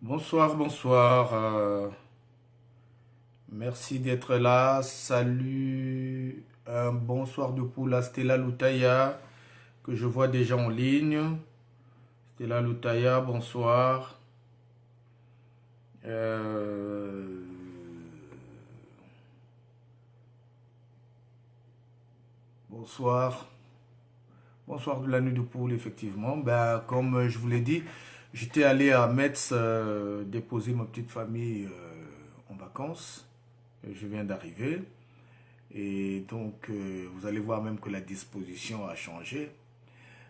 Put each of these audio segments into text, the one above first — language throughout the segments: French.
Bonsoir, bonsoir. Merci d'être là. Salut. Un bonsoir de poule à Stella Loutaya, que je vois déjà en ligne. Stella Loutaya, bonsoir. Bonsoir. Bonsoir de la nuit de poule, effectivement. Ben, comme je vous l'ai dit, j'étais allé à Metz déposer ma petite famille en vacances. Je viens d'arriver. Et donc, vous allez voir même que la disposition a changé.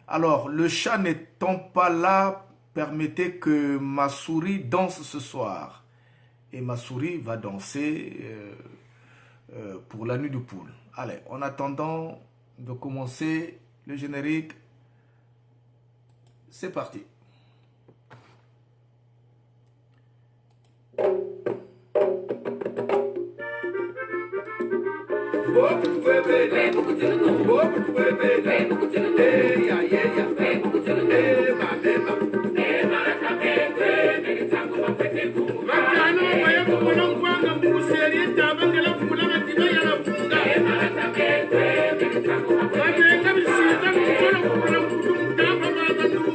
Alors, le chat n'étant pas là, permettez que ma souris danse ce soir. Et ma souris va danser pour la nuit de poule. Allez, en attendant de commencer le générique, c'est parti.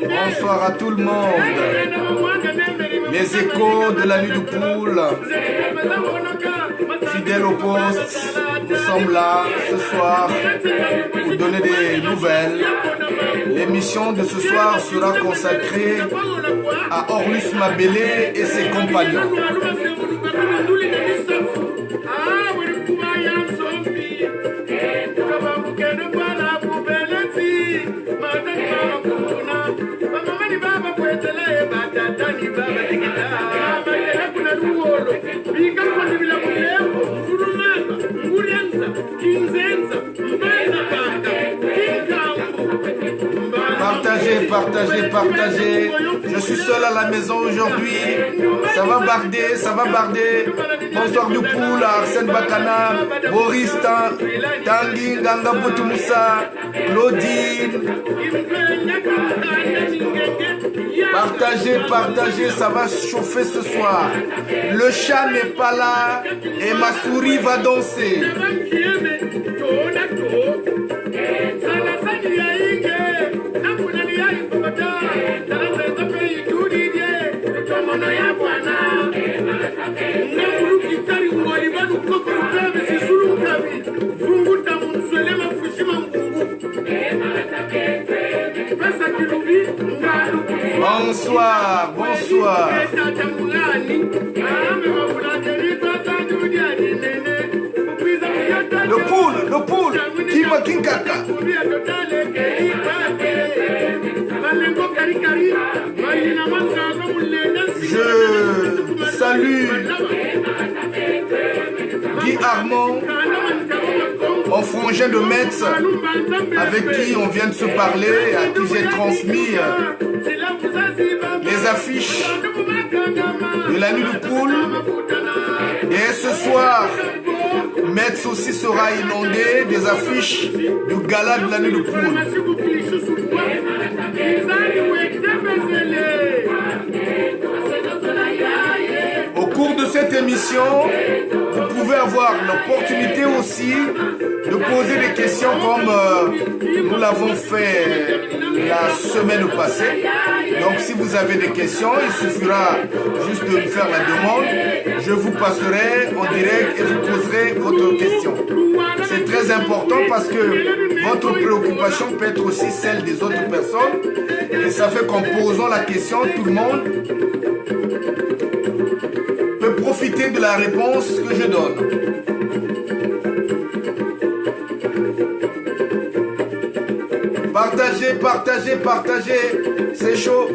Bonsoir à tout le monde. Les échos de la nuit de poule, fidèles au poste, nous sommes là ce soir pour donner des nouvelles. L'émission de ce soir sera consacrée à Orlus Mabélé et ses compagnons. Partagez, partagez, partagez. Je suis seul à la maison aujourd'hui. Ça va barder, ça va barder. Bonsoir de poule, Arsène Bakana, Boris Tanguy, Ganga Boutoumoussa, Claudine. Partagez, partagez, ça va chauffer ce soir. Le chat n'est pas là et ma souris va danser. Bonsoir, bonsoir. Le poule, Kima Kinkaka. Je salue Guy Armand, mon frangin de Metz, avec qui on vient de se parler, à qui j'ai transmis les affiches de la nuit de poule. Et ce soir, Metz aussi sera inondé des affiches du gala de la nuit de poule. Au cours de cette émission, vous pouvez avoir l'opportunité aussi de poser des questions comme nous l'avons fait la semaine passée. Donc si vous avez des questions, il suffira juste de me faire la demande. Je vous passerai en direct et vous poserez votre question. C'est très important parce que votre préoccupation peut être aussi celle des autres personnes. Et ça fait qu'en posant la question, tout le monde peut profiter de la réponse que je donne. Partagez, partagez, partagez. C'est chaud.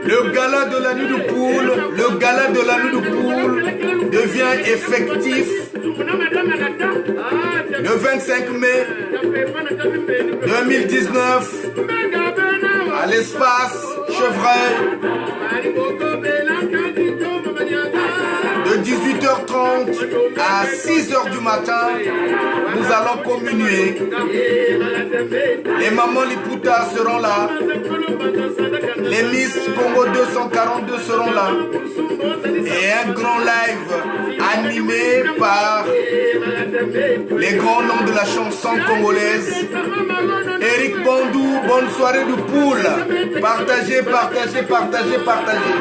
Le gala de la nuit de poule, le gala de la nuit de poule le 25 mai 2019 à l'espace Chevreuil de 18h30 à 6h du matin. Nous allons communier. Les mamans Liputa seront là. Les Miss Congo 242 seront là. Et un grand live animé par les grands noms de la chanson congolaise. Eric Bondou, bonne soirée de poule. Partagez, partagez, partagez, partagez.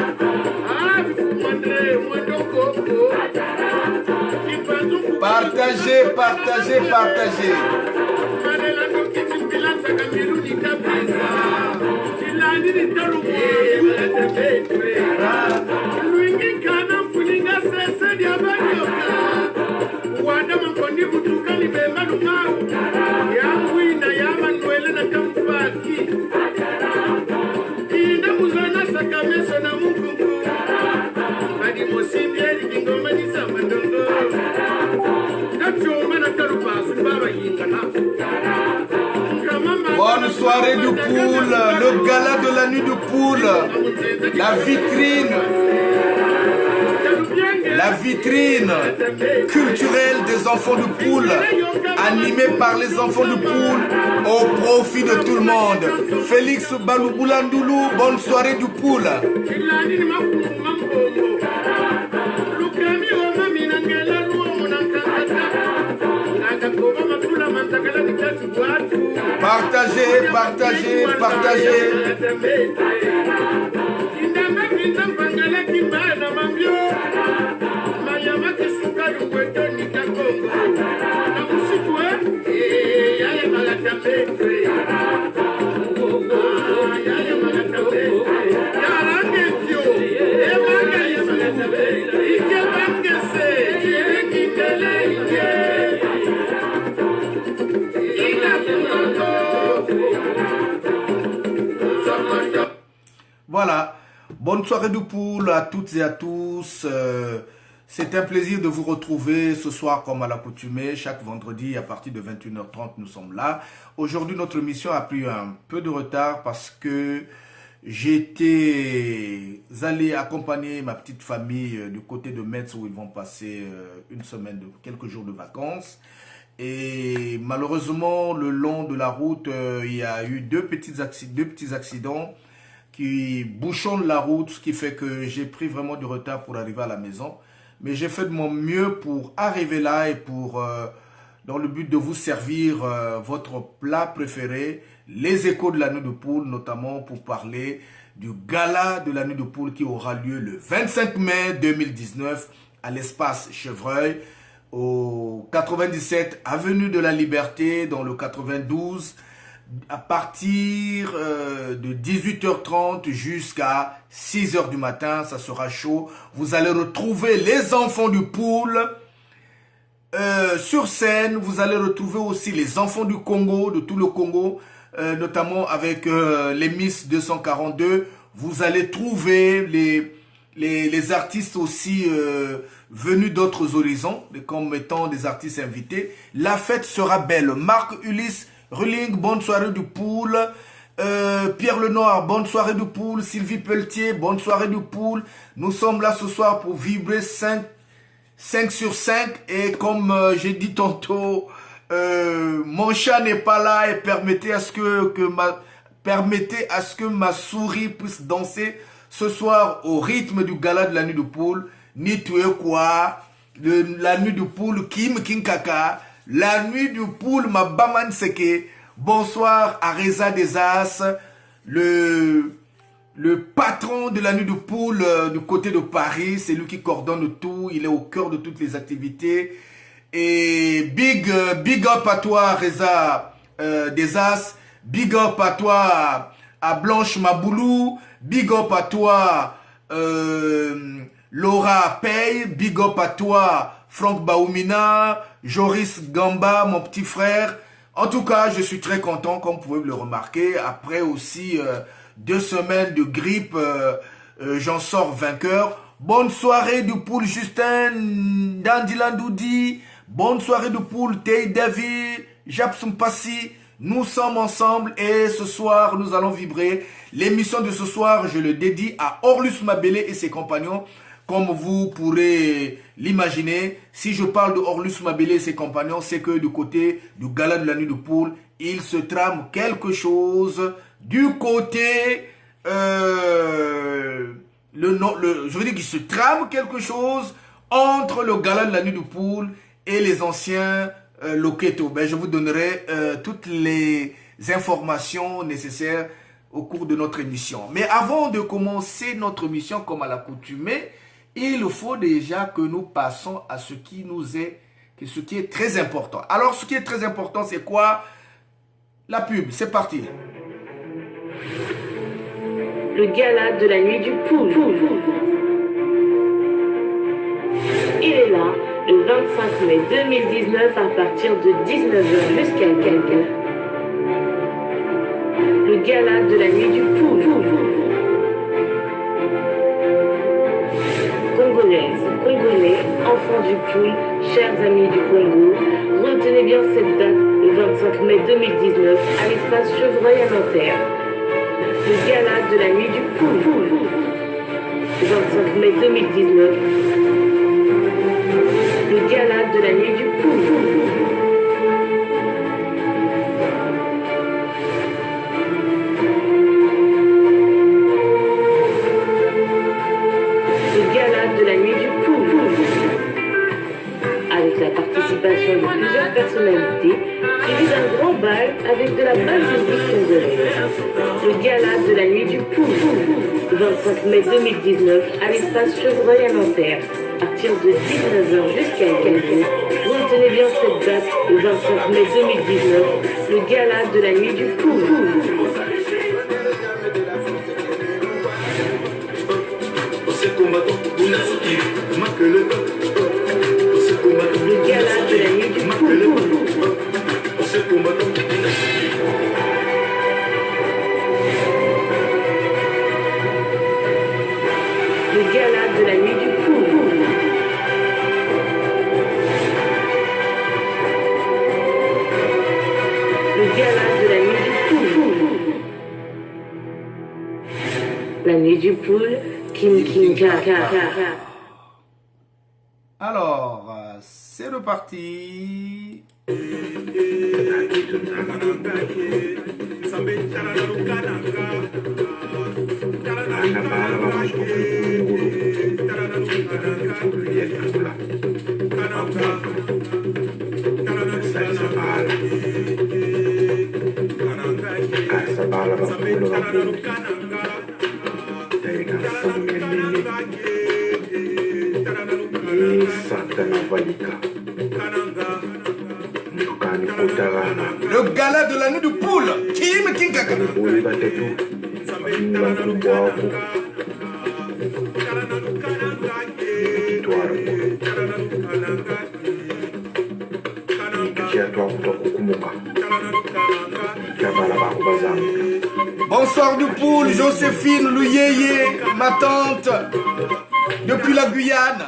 Partagez, partagez, partagez. Bonne soirée de poule, le gala de la nuit de poule, la vitrine culturelle des enfants de poule, animée par les enfants de poule, au profit de tout le monde. Félix Baloubulandoulou, bonne soirée de poule. Partagez, partagez, partagez. Voilà, bonne soirée de poule à toutes et à tous. C'est un plaisir de vous retrouver ce soir comme à l'accoutumée. Chaque vendredi à partir de 21h30, nous sommes là. Aujourd'hui, notre émission a pris un peu de retard parce que j'étais allé accompagner ma petite famille du côté de Metz où ils vont passer une semaine, quelques jours de vacances. Et malheureusement, le long de la route, il y a eu deux petits accidents qui bouchonnent la route, ce qui fait que j'ai pris vraiment du retard pour arriver à la maison. Mais j'ai fait de mon mieux pour arriver là et pour, dans le but de vous servir votre plat préféré, les échos de la nuit de poule, notamment pour parler du gala de la nuit de poule qui aura lieu le 25 mai 2019 à l'espace Chevreuil, au 97 avenue de la Liberté, dans le 92, à partir de 18h30 jusqu'à 6h du matin, ça sera chaud. Vous allez retrouver les enfants du pool sur scène. Vous allez retrouver aussi les enfants du Congo, de tout le Congo, notamment avec les Miss 242. Vous allez trouver les artistes aussi venus d'autres horizons, comme étant des artistes invités. La fête sera belle. Marc Ulysse Ruling, bonne soirée du pool. Pierre Lenoir, bonne soirée du pool. Sylvie Pelletier, bonne soirée du pool. Nous sommes là ce soir pour vibrer 5 sur 5. Et comme j'ai dit tantôt, mon chat n'est pas là et permettez à ce que ma souris puisse danser ce soir au rythme du gala de la nuit de poule. Ni tu es quoi, la nuit du poule, Kim Kinkaka. La nuit du poule, ma Baman Seke. Bonsoir à Reza Desas, le patron de la nuit du poule du côté de Paris. C'est lui qui coordonne tout. Il est au cœur de toutes les activités. Et big up à toi, Reza Desas. Big up à toi, à Blanche Maboulou. Big up à toi, Laura Paye. Big up à toi, Franck Baoumina, Joris Gamba, mon petit frère. En tout cas, je suis très content, comme vous pouvez le remarquer. Après aussi 2 semaines de grippe, j'en sors vainqueur. Bonne soirée du pool Justin, Dandilandoudi, Bonne soirée de poule, Tei David, Japsum Passi. Nous sommes ensemble et ce soir, nous allons vibrer. L'émission de ce soir, je le dédie à Orlus Mabele et ses compagnons. Comme vous pourrez l'imaginer, si je parle de Orlus Mabele et ses compagnons, c'est que du côté du gala de la nuit de poule, il se trame quelque chose du côté... je veux dire qu'il se trame quelque chose entre le gala de la nuit de poule et les anciens Loketo. Ben, je vous donnerai toutes les informations nécessaires au cours de notre émission. Mais avant de commencer notre émission comme à l'accoutumée, il faut déjà que nous passons à ce qui est très important. Alors, ce qui est très important, c'est quoi? La pub, c'est parti. Le gala de la nuit du poule. Il est là, le 25 mai 2019 à partir de 19h jusqu'à quelqu'un. Le gala de la nuit du poule. Congolaises, Congolais, enfants du poule, chers amis du Congo, retenez bien cette date, le 25 mai 2019, à l'espace Chevreuil à Nanterre. Le gala de la nuit du poule. 25 mai 2019. Le gala de la nuit du poule. Le gala de la nuit du poule. Avec la participation de plusieurs personnalités, suivi d'un grand bal avec de la basse musique congolaise. Le gala de la nuit du poule, 25 mai 2019, à l'espace Chevreuil à Nanterre, à partir de 19h jusqu'à quelqu'un. Retenez bien cette date, le 25 mai 2019, le gala de la nuit du poule. Le gala de la nuit du poule. Le gala de la nuit du poule. Le gala de la nuit du poule. La nuit du poule, Kim Kaka. Alors, c'est reparti. Le gala de la nuit de poule, Kim Kingaka. Bonsoir du poule, Joséphine, Louyeye, ma tante, depuis la Guyane.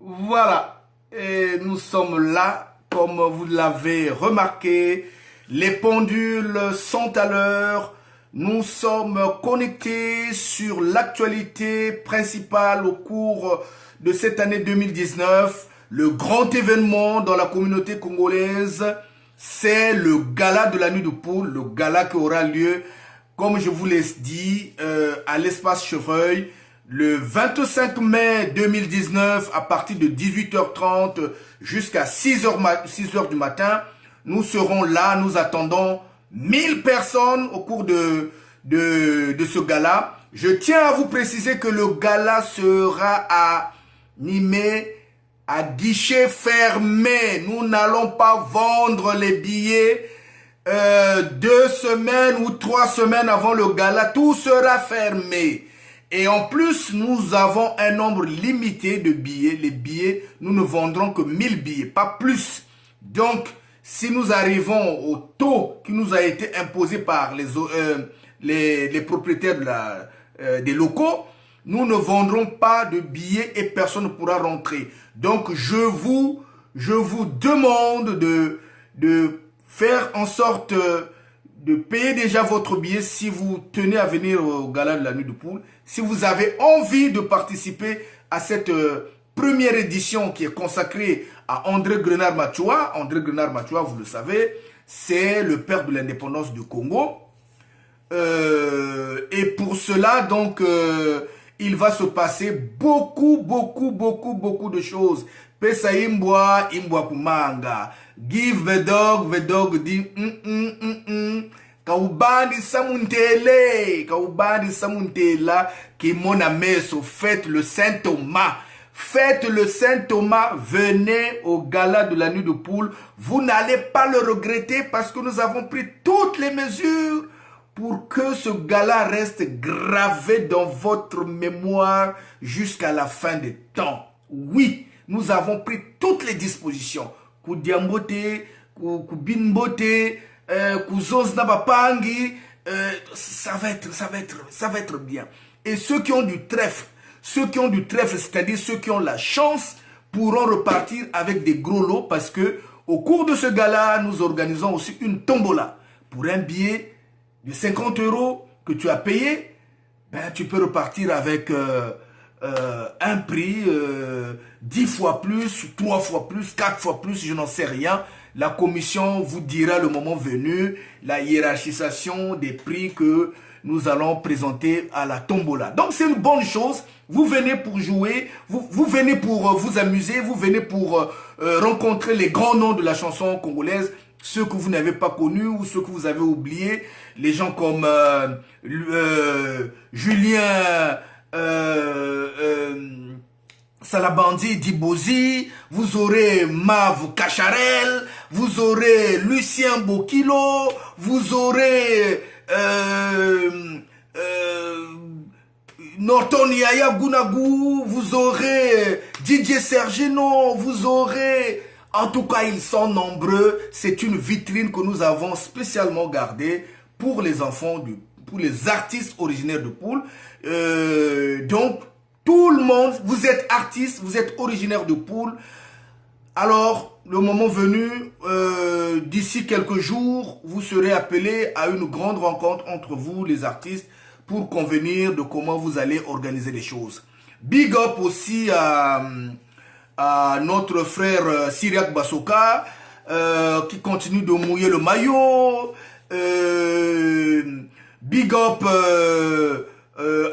Voilà, et nous sommes là, comme vous l'avez remarqué, les pendules sont à l'heure, nous sommes connectés sur l'actualité principale au cours de cette année 2019. Le grand événement dans la communauté congolaise, c'est le gala de la nuit de poule, le gala qui aura lieu, comme je vous l'ai dit, à l'espace Chevreuil, le 25 mai 2019, à partir de 18h30 jusqu'à 6h du matin. Nous serons là, nous attendons 1000 personnes au cours de ce gala. Je tiens à vous préciser que le gala sera animé à guichet fermé. Nous n'allons pas vendre les billets 2 semaines ou 3 semaines avant le gala. Tout sera fermé. Et en plus, nous avons un nombre limité de billets. Les billets, nous ne vendrons que 1000 billets, pas plus. Donc, si nous arrivons au taux qui nous a été imposé par les propriétaires des locaux, nous ne vendrons pas de billets et personne ne pourra rentrer. Donc, je vous demande de faire en sorte de payer déjà votre billet si vous tenez à venir au gala de la nuit de poule. Si vous avez envie de participer à cette première édition qui est consacrée à André Grenard Machoua. André Grenard Machoua, vous le savez, c'est le père de l'indépendance du Congo. Et pour cela, donc, il va se passer beaucoup de choses. Pesa imbwa kumanga. Give the dog dit Kaubandi Samuntela, qui mon ameso, faites le Saint Thomas. Faites le Saint Thomas, venez au gala de la nuit de poule. Vous n'allez pas le regretter parce que nous avons pris toutes les mesures pour que ce gala reste gravé dans votre mémoire jusqu'à la fin des temps. Oui, nous avons pris toutes les dispositions. Kudiambote, Kubinbote, Kuzozna Bapangi, ça va être bien. Et ceux qui ont du trèfle, c'est-à-dire ceux qui ont la chance, pourront repartir avec des gros lots parce que au cours de ce gala, nous organisons aussi une tombola. Pour un billet de 50 € que tu as payé, ben, tu peux repartir avec un prix 10 fois plus, 3 fois plus, 4 fois plus, je n'en sais rien. La commission vous dira le moment venu la hiérarchisation des prix que nous allons présenter à la tombola. Donc c'est une bonne chose. Vous venez pour jouer, vous venez pour vous amuser, vous venez pour rencontrer les grands noms de la chanson congolaise, ceux que vous n'avez pas connus ou ceux que vous avez oubliés, les gens comme Julien Salabandi Dibozi, vous aurez Mav Kacharel, vous aurez Lucien Bokilo, vous aurez Norton Yaya Gounagou, vous aurez Didier Sergino, vous aurez... En tout cas, ils sont nombreux. C'est une vitrine que nous avons spécialement gardée pour les enfants, pour les artistes originaires de Poul. Donc, tout le monde, vous êtes artiste, vous êtes originaire de Poul. Alors, le moment venu, d'ici quelques jours, vous serez appelés à une grande rencontre entre vous, les artistes, pour convenir de comment vous allez organiser les choses. Big up aussi à notre frère Syriac Basoka, qui continue de mouiller le maillot. Big up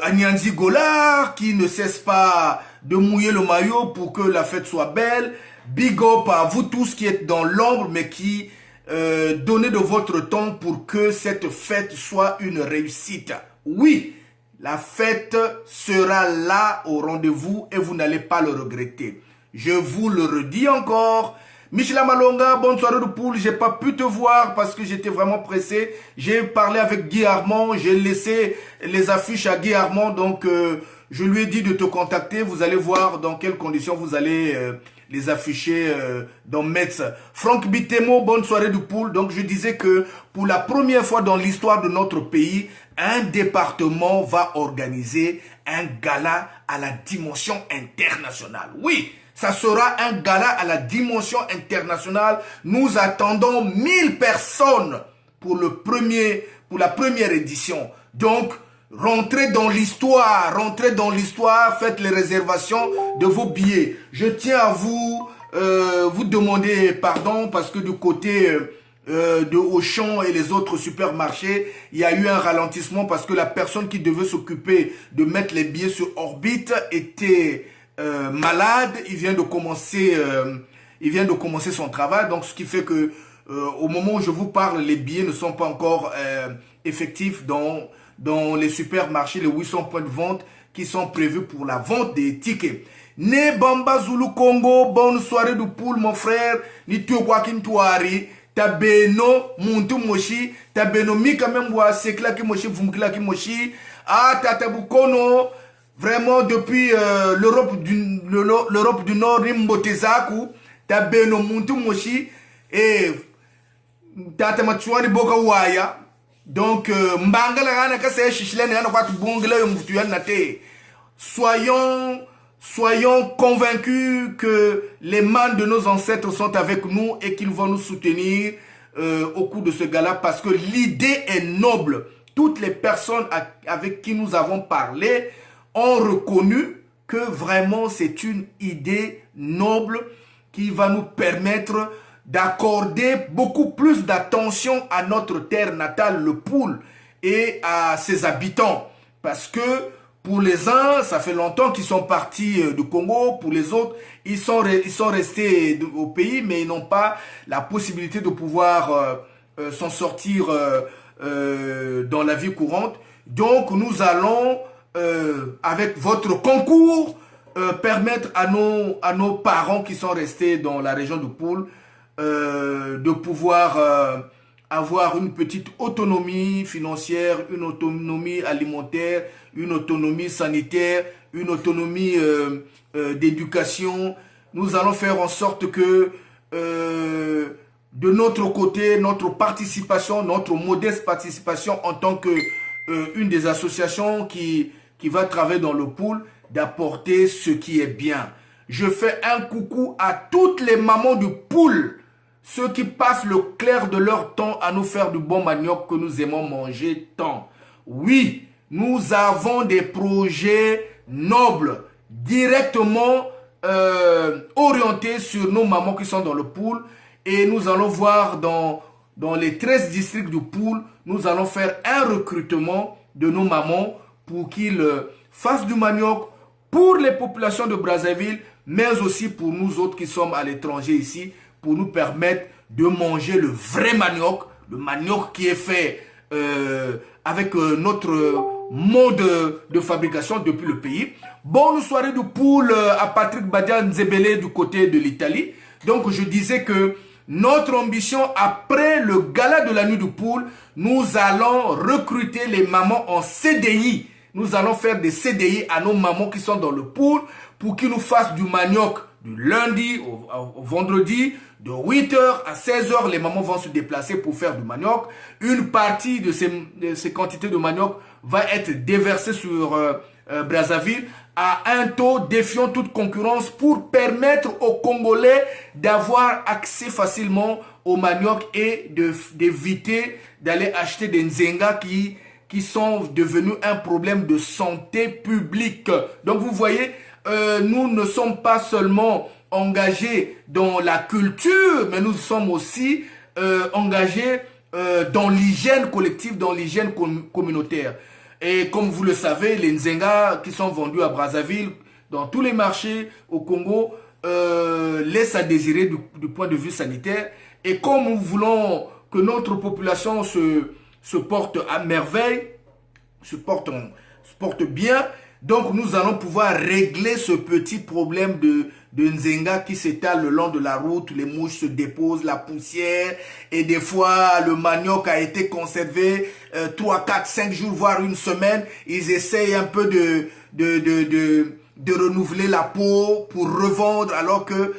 à Nyanzi Golar, qui ne cesse pas de mouiller le maillot pour que la fête soit belle. Big up à vous tous qui êtes dans l'ombre, mais qui donnez de votre temps pour que cette fête soit une réussite. Oui, la fête sera là au rendez-vous et vous n'allez pas le regretter. Je vous le redis encore. Michela Malonga, bonne soirée de poule. J'ai pas pu te voir parce que j'étais vraiment pressé. J'ai parlé avec Guy Armand. J'ai laissé les affiches à Guy Armand. Donc, je lui ai dit de te contacter. Vous allez voir dans quelles conditions vous allez les afficher dans Metz. Franck Bitemo, bonne soirée de poule. Donc, je disais que pour la première fois dans l'histoire de notre pays, un département va organiser un gala à la dimension internationale. Oui, ça sera un gala à la dimension internationale. Nous attendons 1000 personnes pour la première édition. Donc, rentrez dans l'histoire, faites les réservations de vos billets. Je tiens à vous demander pardon parce que du côté de Auchan et les autres supermarchés, il y a eu un ralentissement parce que la personne qui devait s'occuper de mettre les billets sur orbite était malade. Il vient de commencer son travail, donc ce qui fait que au moment où je vous parle, les billets ne sont pas encore effectifs dans les supermarchés, les 800 points de vente qui sont prévus pour la vente des tickets. Ne Bamba Zulu Congo, bonne soirée de poule mon frère, ni Tuokwakin Tuari. Tabeno muntu moshi, tabeno mika memwa sekla ki moshi, vumkla ki moshi, tatabukono, vraiment depuis l'Europe du Nord, Nimbotezaku, tabeno muntu moshi, et tatamachuani boka waya, donc mbangala gana kase shishilene gana kwa tubongela yomfutuyan nate. Soyons soyons convaincus que les mains de nos ancêtres sont avec nous et qu'ils vont nous soutenir au cours de ce gala parce que l'idée est noble. Toutes les personnes avec qui nous avons parlé ont reconnu que vraiment c'est une idée noble qui va nous permettre d'accorder beaucoup plus d'attention à notre terre natale, le Poul, et à ses habitants. Parce que pour les uns, ça fait longtemps qu'ils sont partis du Congo. Pour les autres, ils sont restés au pays, mais ils n'ont pas la possibilité de pouvoir s'en sortir dans la vie courante. Donc, nous allons, avec votre concours, permettre à nos parents qui sont restés dans la région du Poul de pouvoir avoir une petite autonomie financière, une autonomie alimentaire, une autonomie sanitaire, une autonomie d'éducation. Nous allons faire en sorte que de notre côté, notre participation, notre modeste participation en tant que une des associations qui va travailler dans le Poul, d'apporter ce qui est bien. Je fais un coucou à toutes les mamans du Poul, ceux qui passent le clair de leur temps à nous faire du bon manioc que nous aimons manger tant. Oui, nous avons des projets nobles, directement orientés sur nos mamans qui sont dans le Poul. Et nous allons voir dans les 13 districts du Poul, nous allons faire un recrutement de nos mamans pour qu'ils fassent du manioc pour les populations de Brazzaville, mais aussi pour nous autres qui sommes à l'étranger ici, pour nous permettre de manger le vrai manioc, le manioc qui est fait avec notre mode de fabrication depuis le pays. Bonne soirée du Poul à Patrick Badian Nzebele du côté de l'Italie. Donc je disais que notre ambition après le gala de la nuit du Poul, nous allons recruter les mamans en CDI. Nous allons faire des CDI à nos mamans qui sont dans le Poul pour qu'ils nous fassent du manioc du lundi au vendredi, de 8h à 16h. Les mamans vont se déplacer pour faire du manioc. Une partie de ces quantités de manioc va être déversée sur Brazzaville à un taux défiant toute concurrence pour permettre aux Congolais d'avoir accès facilement au manioc et d'éviter d'aller acheter des nzenga qui sont devenus un problème de santé publique. Donc vous voyez, nous ne sommes pas seulement engagés dans la culture, mais nous sommes aussi engagés dans l'hygiène collective, dans l'hygiène communautaire. Et comme vous le savez, les nzenga qui sont vendus à Brazzaville, dans tous les marchés au Congo, laissent à désirer du point de vue sanitaire. Et comme nous voulons que notre population se porte à merveille, se porte bien, donc nous allons pouvoir régler ce petit problème de nzenga qui s'étale le long de la route. Les mouches se déposent, la poussière, et des fois le manioc a été conservé 3, 4, 5 jours, voire une semaine. Ils essayent un peu de renouveler la peau pour revendre, alors que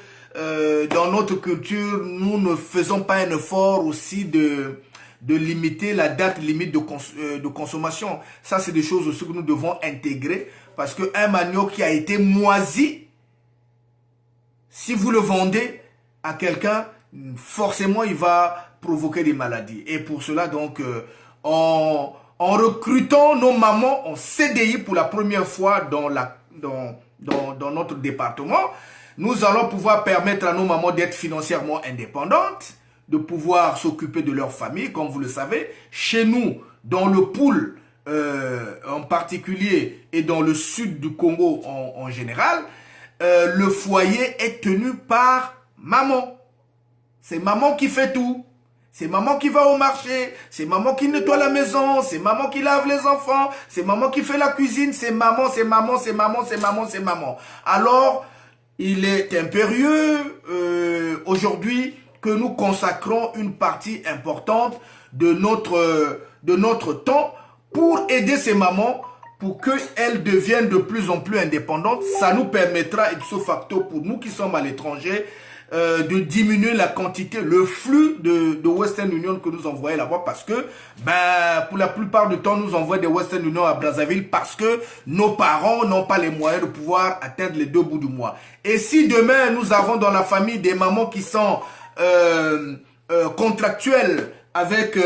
dans notre culture, nous ne faisons pas un effort aussi de limiter la date limite de consommation. Ça, c'est des choses aussi que nous devons intégrer, parce qu'un manioc qui a été moisi, si vous le vendez à quelqu'un, forcément, il va provoquer des maladies. Et pour cela, donc, en recrutant nos mamans en CDI pour la première fois dans notre département, nous allons pouvoir permettre à nos mamans d'être financièrement indépendantes, de pouvoir s'occuper de leur famille, comme vous le savez. Chez nous, dans le Poul en particulier, et dans le sud du Congo en général, le foyer est tenu par maman. C'est maman qui fait tout. C'est maman qui va au marché. C'est maman qui nettoie la maison. C'est maman qui lave les enfants. C'est maman qui fait la cuisine. C'est maman, c'est maman, c'est maman, c'est maman, c'est maman. Alors, il est impérieux aujourd'hui que nous consacrons une partie importante de notre temps pour aider ces mamans, pour qu'elles deviennent de plus en plus indépendantes. Ça nous permettra, ipso facto, pour nous qui sommes à l'étranger, de diminuer la quantité, le flux de Western Union que nous envoyons là-bas parce que, pour la plupart du temps, nous envoyons des Western Union à Brazzaville parce que nos parents n'ont pas les moyens de pouvoir atteindre les 2 bouts du mois. Et si demain, nous avons dans la famille des mamans qui sont contractuelles avec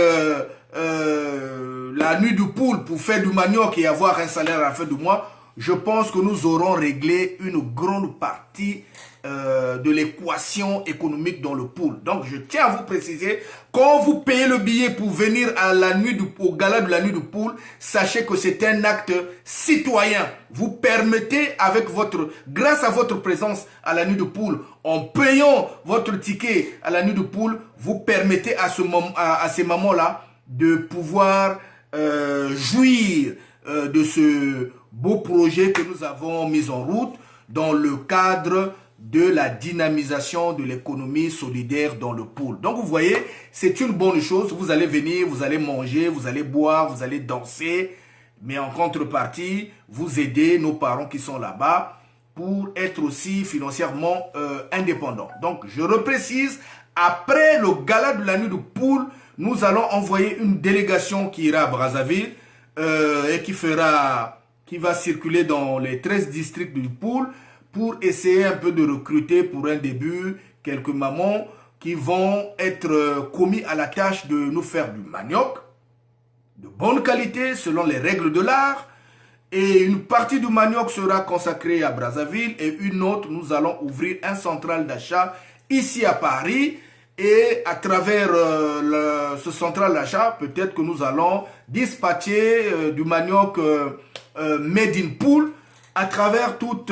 la nuit du poule pour faire du manioc et avoir un salaire à la fin du mois, je pense que nous aurons réglé une grande partie de l'équation économique dans le pool. Donc, je tiens à vous préciser, quand vous payez le billet pour venir à la nuit au gala de la nuit du pool, sachez que c'est un acte citoyen. Vous permettez grâce à votre présence à la nuit du pool, en payant votre ticket à la nuit du pool, vous permettez à ces moments-là de pouvoir jouir de ce beau projet que nous avons mis en route dans le cadre de la dynamisation de l'économie solidaire dans le pool. Donc vous voyez, c'est une bonne chose. Vous allez venir, vous allez manger, vous allez boire, vous allez danser. Mais en contrepartie, vous aidez nos parents qui sont là-bas pour être aussi financièrement indépendants. Donc je reprécise, après le gala de la nuit du pool, nous allons envoyer une délégation qui ira à Brazzaville et qui va circuler dans les 13 districts du pool pour essayer un peu de recruter pour un début quelques mamans qui vont être commis à la tâche de nous faire du manioc de bonne qualité selon les règles de l'art. Et une partie du manioc sera consacrée à Brazzaville et une autre, nous allons ouvrir un central d'achat ici à Paris. Et à travers ce central d'achat, peut-être que nous allons dispatcher du manioc made in pool à travers toute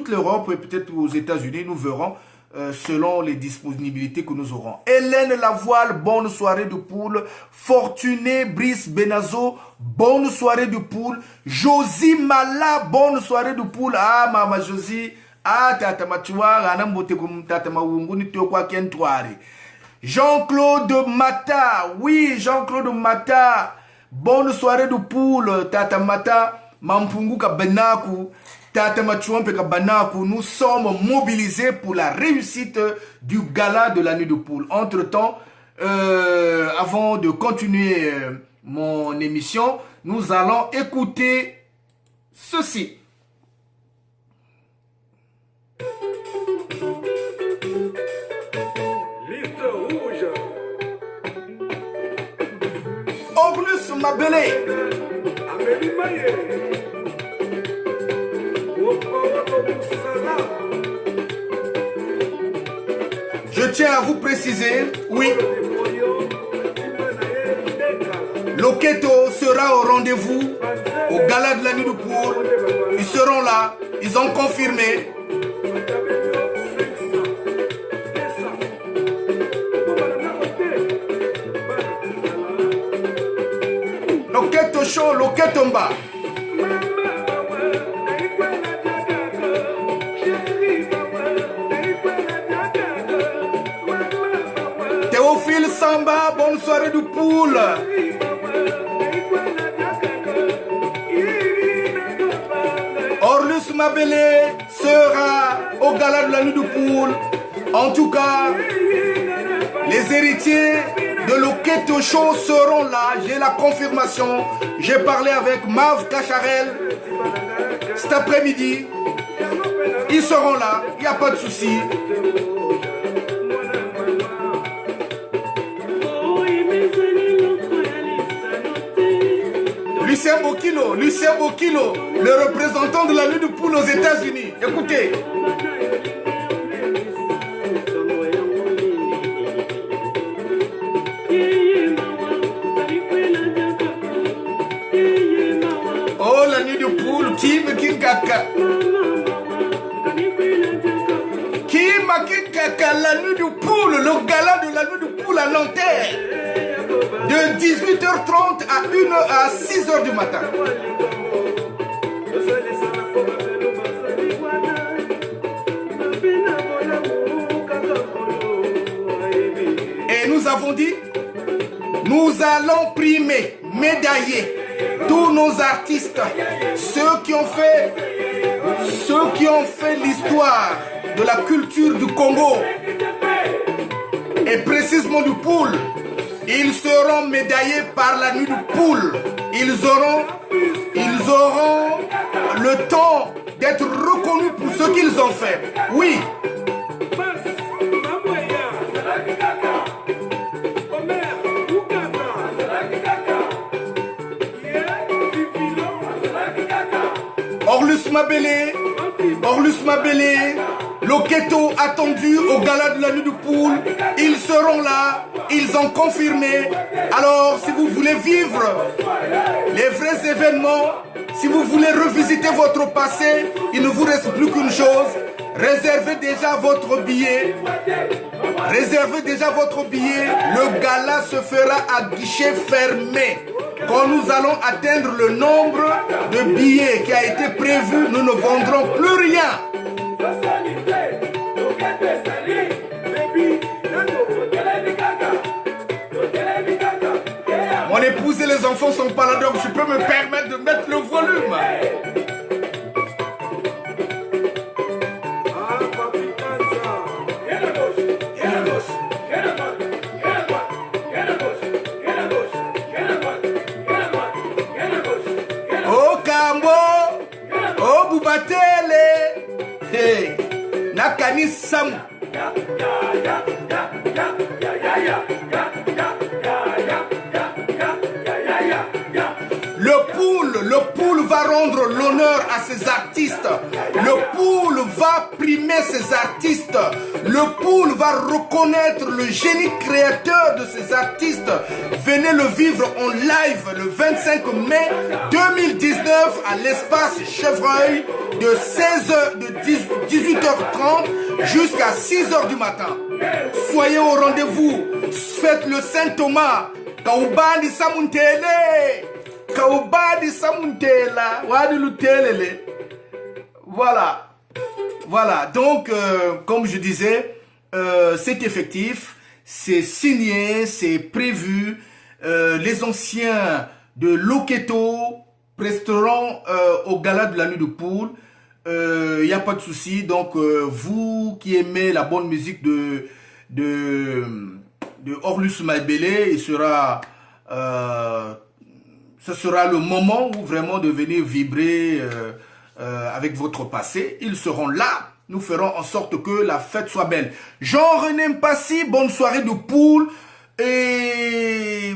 l'Europe et peut-être aux États-Unis. Nous verrons selon les disponibilités que nous aurons. Hélène Lavoile, bonne soirée de pool. Fortuné Brice Benazo, bonne soirée de pool. Josie Mala, bonne soirée de pool. Ah, Mama Josie. Ah, Tata Machua, Anambote comme Tata Mawunguni Tokwa Kentoari. Jean-Claude Mata, oui, Jean-Claude Mata, bonne soirée de poule, Tata Mata, Mampungu Kabanaku, Tata Machuampe Kabanaku, nous sommes mobilisés pour la réussite du gala de la nuit de poule. Entre-temps, avant de continuer mon émission, nous allons écouter ceci. Orlus Mabele. Je tiens à vous préciser, oui, Loketo sera au rendez-vous au gala de la nuit du pool. Ils seront là, ils ont confirmé. Loketo show, Loketo mba. Théophile Samba, bonne soirée du pool. Orlus Mabele sera au gala de la nuit du pool. En tout cas, les héritiers de Loketo Show seront là. J'ai la confirmation. J'ai parlé avec Mav Kacharel cet après-midi. Ils seront là. Il n'y a pas de souci. Lucien Bokilo, le représentant de la nuit du pool aux États-Unis. Écoutez. Oh, la nuit du pool, Kim Kaka. Kim Kaka, la nuit du pool, le gala de la nuit du pool à Nanterre. De 18h30 à 6h du matin. Et nous avons dit, nous allons primer, médailler tous nos artistes, ceux qui ont fait l'histoire de la culture du Congo l'athlétisme du pool. Ils seront médaillés par la nuit du pool. Ils auront le temps d'être reconnus pour ce qu'ils ont fait. Oui. Orlus Mabélé, Loketo attendu au gala de la nuit du pool. Ils seront là, ils ont confirmé. Alors, si vous voulez vivre les vrais événements, si vous voulez revisiter votre passé, il ne vous reste plus qu'une chose. Réservez déjà votre billet. Réservez déjà votre billet. Le gala se fera à guichet fermé. Quand nous allons atteindre le nombre de billets qui a été prévu, nous ne vendrons plus rien. Mon épouse et les enfants sont pas là, donc je peux me permettre de mettre le volume. Hey, Nakani Sam. Le pool va rendre l'honneur à ses artistes. Le pool va primer ses artistes. Le pool va reconnaître le génie créateur de ces artistes. Venez le vivre en live le 25 mai 2019 à l'espace Chevreuil de 18h30 jusqu'à 6h du matin. Soyez au rendez-vous. Faites le Saint Thomas. Kaubani Samuntele. Kaubani Samuntela. Voilà. Voilà. Donc, comme je disais, c'est effectif. C'est signé. C'est prévu. Les anciens de Loketo presteront au gala de la nuit de pool. Il n'y a pas de souci. Donc, vous qui aimez la bonne musique de Orlus Mabélé, il sera, ce sera le moment où vraiment de venir vibrer avec votre passé. Ils seront là. Nous ferons en sorte que la fête soit belle. Jean-René Mpassi, bonne soirée de pool. Et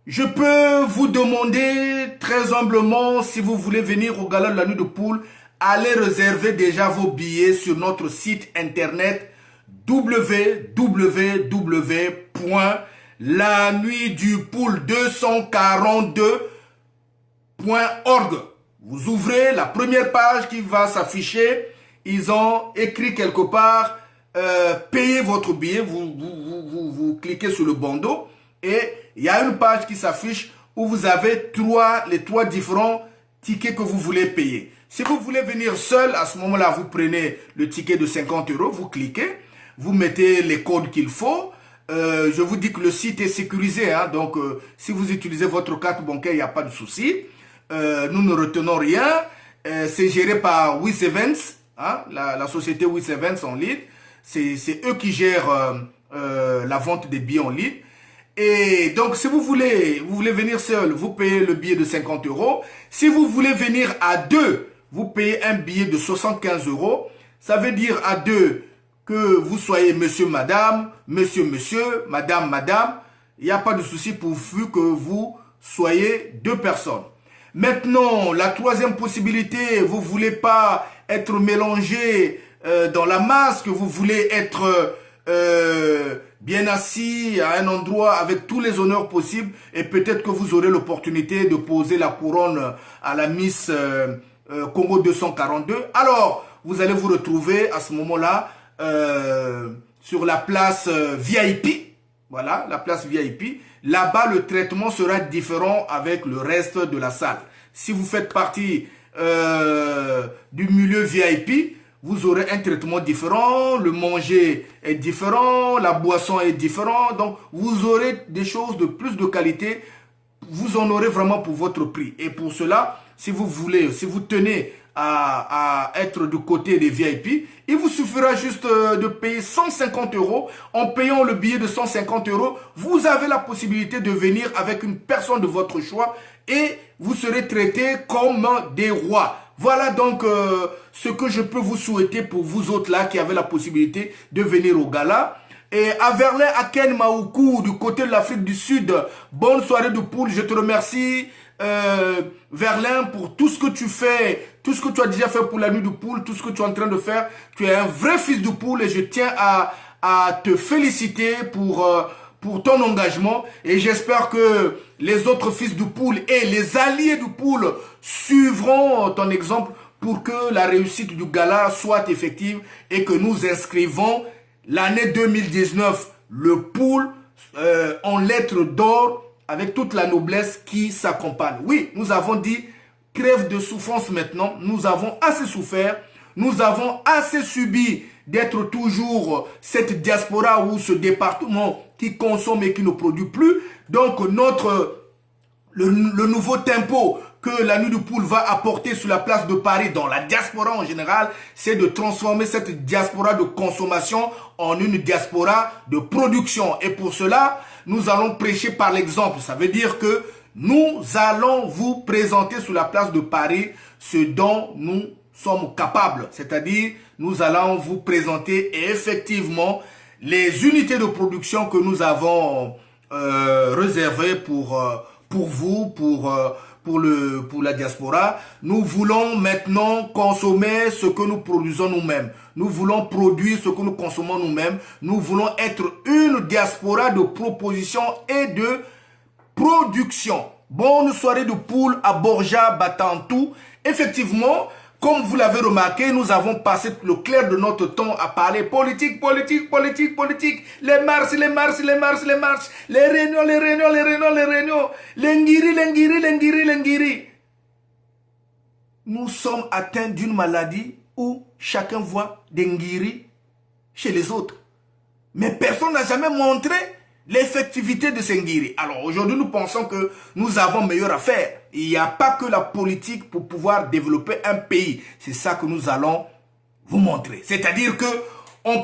je peux vous demander très humblement, si vous voulez venir au gala de la nuit de pool, allez réserver déjà vos billets sur notre site internet www.lanuitdupool242.org. Vous ouvrez la première page qui va s'afficher. Ils ont écrit quelque part payez votre billet. Vous cliquez sur le bandeau et il y a une page qui s'affiche où vous avez les trois différents tickets que vous voulez payer. Si vous voulez venir seul, à ce moment-là, vous prenez le ticket de 50 €, vous cliquez, vous mettez les codes qu'il faut. Je vous dis que le site est sécurisé, hein, donc si vous utilisez votre carte bancaire, il n'y a pas de souci. Nous ne retenons rien. C'est géré par WizEvents, hein, la société WizEvents en ligne. C'est eux qui gèrent la vente des billets en ligne. Et donc, si vous voulez venir seul, vous payez le billet de 50 €. Si vous voulez venir à deux, vous payez un billet de 75 €. Ça veut dire à deux que vous soyez monsieur, madame, monsieur, madame, madame. Il n'y a pas de souci pourvu que vous soyez deux personnes. Maintenant, la troisième possibilité, vous ne voulez pas être mélangé dans la masse, que vous voulez être bien assis à un endroit avec tous les honneurs possibles et peut-être que vous aurez l'opportunité de poser la couronne à la Miss Congo 242. Alors, vous allez vous retrouver à ce moment-là sur la place VIP. Voilà, la place VIP. Là-bas, le traitement sera différent avec le reste de la salle. Si vous faites partie du milieu VIP, vous aurez un traitement différent, le manger est différent, la boisson est différente. Donc, vous aurez des choses de plus de qualité. Vous en aurez vraiment pour votre prix. Et pour cela, si vous tenez à être du côté des VIP, il vous suffira juste de payer 150 €. En payant le billet de 150 €, vous avez la possibilité de venir avec une personne de votre choix et vous serez traité comme des rois. Voilà donc ce que je peux vous souhaiter pour vous autres là qui avez la possibilité de venir au gala. Et à Verlin, à Ken Maoukou, du côté de l'Afrique du Sud, bonne soirée de poule. Je te remercie, Verlin, pour tout ce que tu fais, tout ce que tu as déjà fait pour la nuit de poule, tout ce que tu es en train de faire. Tu es un vrai fils de poule et je tiens à te féliciter pour ton engagement. Et j'espère que les autres fils de poule et les alliés de poule suivront ton exemple pour que la réussite du gala soit effective et que nous inscrivons l'année 2019, le pool en lettres d'or avec toute la noblesse qui s'accompagne. Oui, nous avons dit trêve de souffrance maintenant. Nous avons assez souffert. Nous avons assez subi d'être toujours cette diaspora ou ce département qui consomme et qui ne produit plus. Donc le nouveau tempo que la nuit du poule va apporter sur la place de Paris dans la diaspora en général, c'est de transformer cette diaspora de consommation en une diaspora de production. Et pour cela, nous allons prêcher par l'exemple. Ça veut dire que nous allons vous présenter sur la place de Paris ce dont nous sommes capables. C'est-à-dire, nous allons vous présenter effectivement les unités de production que nous avons réservées pour vous, pour la diaspora. Nous voulons maintenant consommer ce que nous produisons nous-mêmes. Nous voulons produire ce que nous consommons nous-mêmes. Nous voulons être une diaspora de proposition et de production. Bonne soirée de poule à Borja Batantou. Effectivement, comme vous l'avez remarqué, nous avons passé le clair de notre temps à parler politique, politique, politique, politique. Les marches, les marches, les marches, les marches. Les réunions, les réunions, les réunions, les réunions. L'engiri, l'engiri, l'engiri, l'engiri. Nous sommes atteints d'une maladie où chacun voit des ngiri chez les autres. Mais personne n'a jamais montré l'effectivité de ces ngiri. Alors aujourd'hui, nous pensons que nous avons meilleur à faire. Il n'y a pas que la politique pour pouvoir développer un pays. C'est ça que nous allons vous montrer. C'est-à-dire que en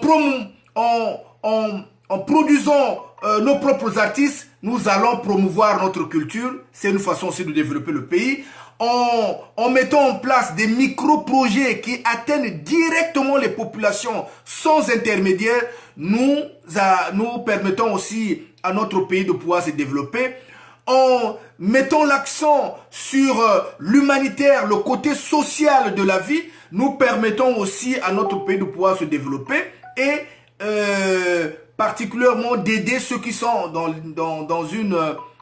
produisant nos propres artistes, nous allons promouvoir notre culture. C'est une façon aussi de développer le pays. En mettant en place des micro-projets qui atteignent directement les populations sans intermédiaire, nous permettons aussi à notre pays de pouvoir se développer. En mettant l'accent sur l'humanitaire, le côté social de la vie, nous permettons aussi à notre pays de pouvoir se développer et particulièrement d'aider ceux qui sont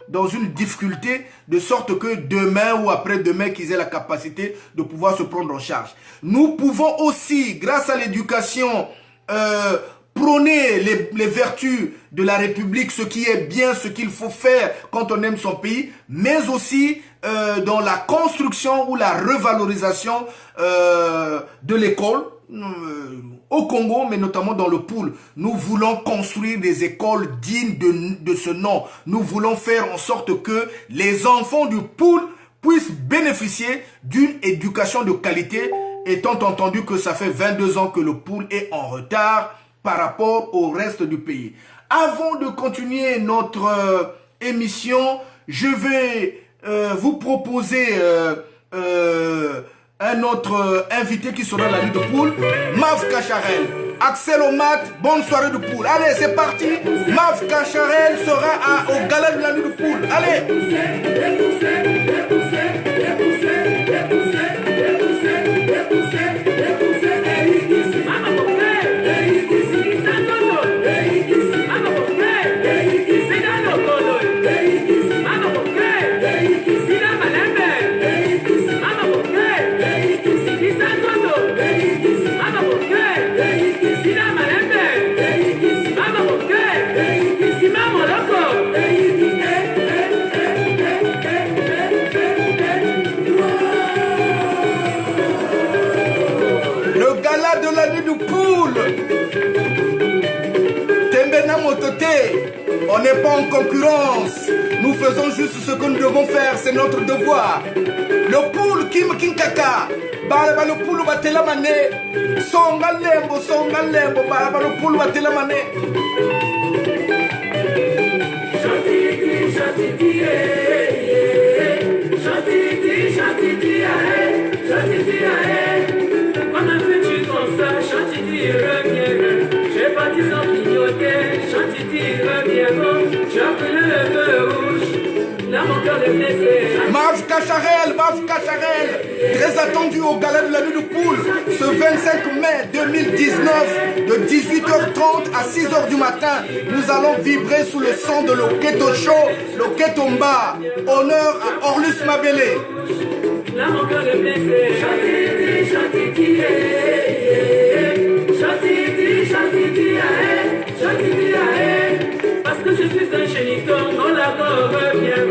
dans une difficulté, de sorte que demain ou après-demain, qu'ils aient la capacité de pouvoir se prendre en charge. Nous pouvons aussi, grâce à l'éducation, prôner les vertus de la République, ce qui est bien, ce qu'il faut faire quand on aime son pays, mais aussi dans la construction ou la revalorisation de l'école au Congo, mais notamment dans le Pool. Nous voulons construire des écoles dignes de ce nom. Nous voulons faire en sorte que les enfants du Pool puissent bénéficier d'une éducation de qualité, étant entendu que ça fait 22 ans que le Pool est en retard par rapport au reste du pays. Avant de continuer notre émission, je vais vous proposer un autre invité qui sera la nuit de poule, Mav Kacharel. Axel Omat, bonne soirée de poule. Allez, c'est parti. Mav Kacharel sera au gala de la nuit de poule. Allez. On n'est pas en concurrence. Nous faisons juste ce que nous devons faire. C'est notre devoir. Le Pool Kim Kinkaka. Balaba le poule batela mané. Songa lembo. Balaba le poule batela mané. On a fait du concert, Chantiti revient. J'ai parti sans clignoter, Chantiti revient. J'ai appelé le feu rouge, là mon cœur est blessé. Mav Kacharel, très attendu au gala de la nuit de poule, ce 25 mai 2019, de 18h30 à 6h du matin, nous allons vibrer sous le son de Loketo Show, Loketo Mba, honneur à Orlus Mabele. Là mon cœur est blessé. Chantiti, parce que je suis un géniteur, mon l'accord revient.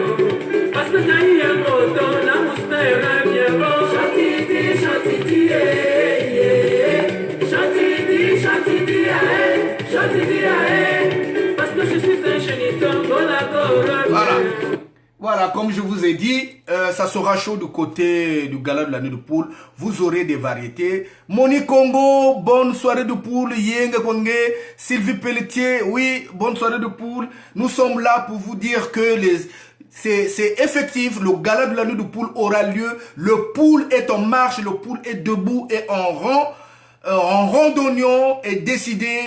Parce que t'as eu un gros temps, la mousse revient. Chantiti, parce que je suis un géniteur, mon l'accord revient. Voilà, comme je vous ai dit, ça sera chaud du côté du gala de la nuit de poule. Vous aurez des variétés. Moni Congo, bonne soirée de poule. Yenga Kongé, Sylvie Pelletier, oui, bonne soirée de poule. Nous sommes là pour vous dire que c'est effectif, le gala de la nuit de poule aura lieu. Le poule est en marche, le poule est debout et en rang d'oignon et décidé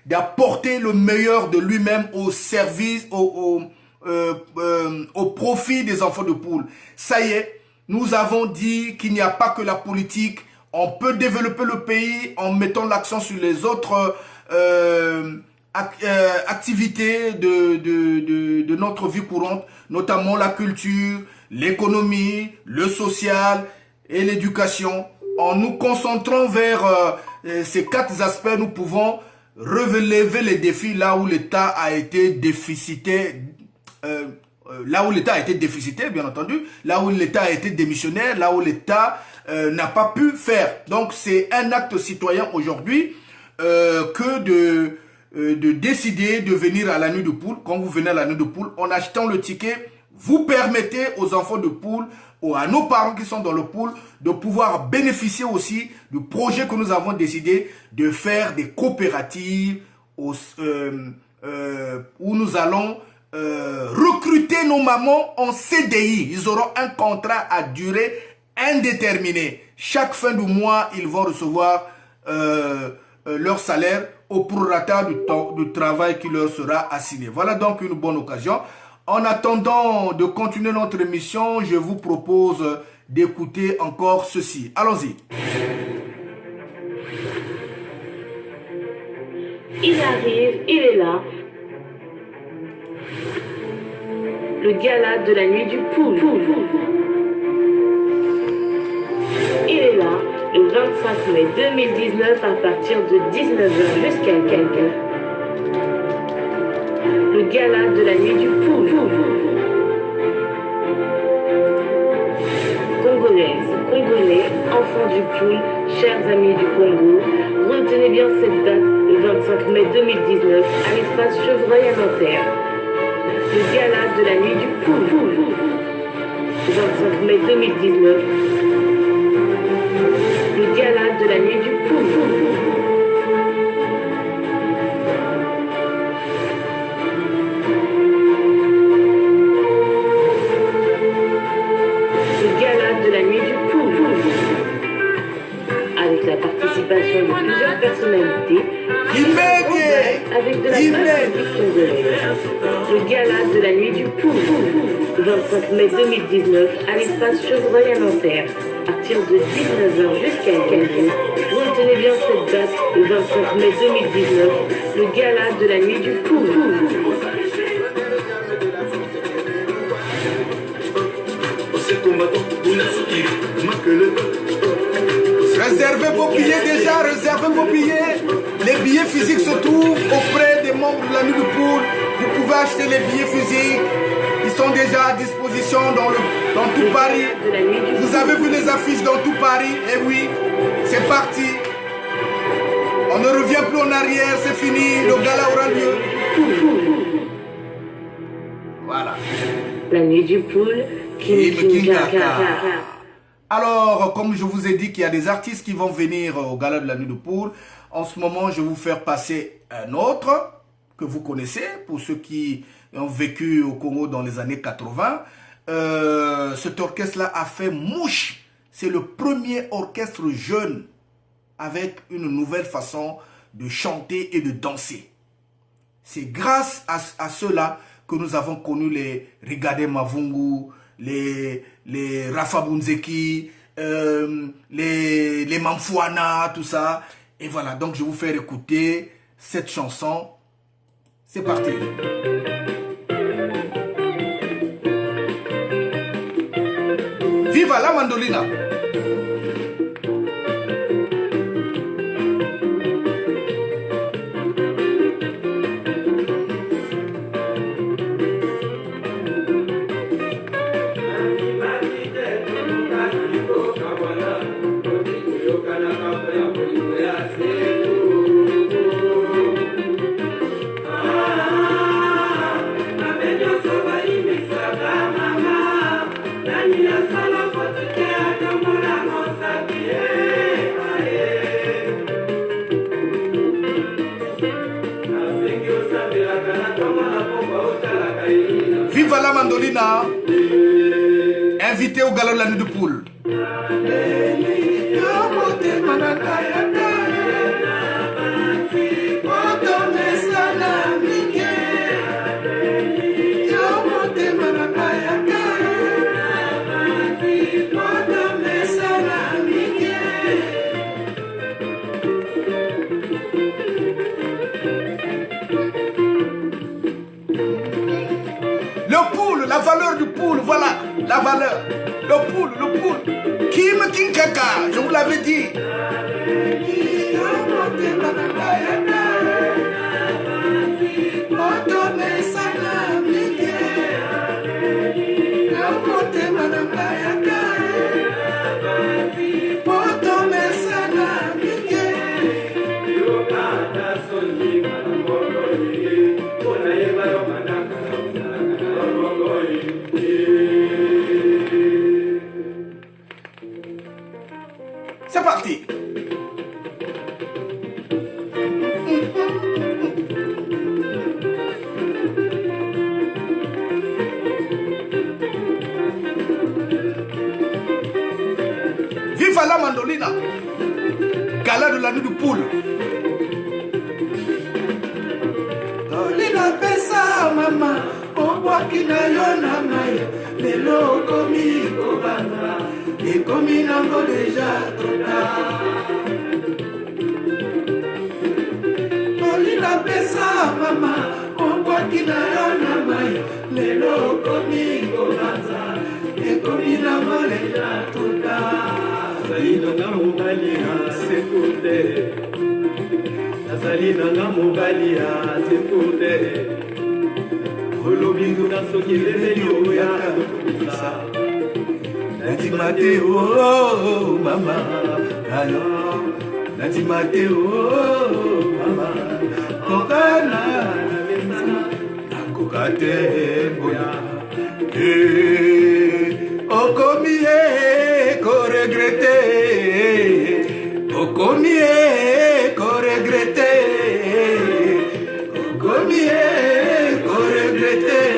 d'apporter le meilleur de lui-même au service, au profit des enfants de poule. Ça y est, nous avons dit qu'il n'y a pas que la politique. On peut développer le pays en mettant l'accent sur les autres activités de notre vie courante, notamment la culture, l'économie, le social et l'éducation. En nous concentrant vers ces 4 aspects, nous pouvons relever les défis là où l'État a été déficitaire. Bien entendu, là où l'État a été démissionnaire, là où l'État n'a pas pu faire. Donc c'est un acte citoyen aujourd'hui que de décider de venir à la nuit de poule. Quand vous venez à la nuit de poule, en achetant le ticket, vous permettez aux enfants de poule ou à nos parents qui sont dans le pool de pouvoir bénéficier aussi du projet que nous avons décidé de faire des coopératives où nous allons recruter nos mamans en CDI. Ils auront un contrat à durée indéterminée. Chaque fin du mois, ils vont recevoir leur salaire au prorata du travail qui leur sera assigné. Voilà donc une bonne occasion. En attendant de continuer notre émission, je vous propose d'écouter encore ceci. Allons-y. Il arrive, il est là. Le gala de la nuit du poule. Il est là, le 25 mai 2019 à partir de 19h jusqu'à quelqu'un. Le gala de la nuit du poule. Congolaises, Congolais, enfants du poule, chers amis du Congo, retenez bien cette date, le 25 mai 2019, à l'espace Chevreuil à Nanterre. Le gala de la nuit du poule. Le 25 mai 2019. Le gala de la nuit du poule. Avec la participation de plusieurs personnalités, avec de la musique congolaise. Le gala de la nuit du poule, le 25 mai 2019, à l'espace Chevreuil à Nanterre, à partir de 19h jusqu'à quelqu'un. Retenez bien cette date, le 25 mai 2019, le gala de la nuit du poule. Réservez vos billets déjà, réservez vos billets. Les billets physiques se trouvent auprès des membres de la nuit de poule. Vous pouvez acheter les billets physiques. Ils sont déjà à disposition dans tout Paris. Vous avez vu les affiches dans tout Paris. Et oui, c'est parti. On ne revient plus en arrière, c'est fini. Le gala aura lieu. Voilà. La nuit du poule, King Kaka. Alors, comme je vous ai dit qu'il y a des artistes qui vont venir au Gala de la Nuit de Poule, en ce moment, je vais vous faire passer un autre que vous connaissez, pour ceux qui ont vécu au Congo dans les années 80. Cet orchestre-là a fait mouche. C'est le premier orchestre jeune avec une nouvelle façon de chanter et de danser. C'est grâce à ceux-là que nous avons connu les Rigade Mavungu, les Rafa Bunzeki, les Mamfouana, tout ça. Et voilà, donc je vais vous faire écouter cette chanson. C'est parti. Viva la mandolina! Viva la mandolina, invité au Gala de la Nuit de Poule. La valeur du poule, voilà, la valeur. Le poule. Kim Kinkaka, je vous l'avais dit. C'est parti. Viva la mandolina. Gala de la Nuit de Poule. Dolina pesa mama, obwakina yona mayo, lelo komi kobana. Et comme il en vaut déjà trop tard. Olina pesa mama, on voit qu'il n'a rien à maille. Les lots comme il commence. Et comme il en vaut déjà trop tard. Nazali nanga mobali asekote. Nazali nanga mobali asekote. Olobi nguna soki leleli oya tokomisa. Natimate oh mama, alors natimate oh mama, kokana nakokate boya, okomi ko regrette, okomi ko regrette, okomi ko regrette.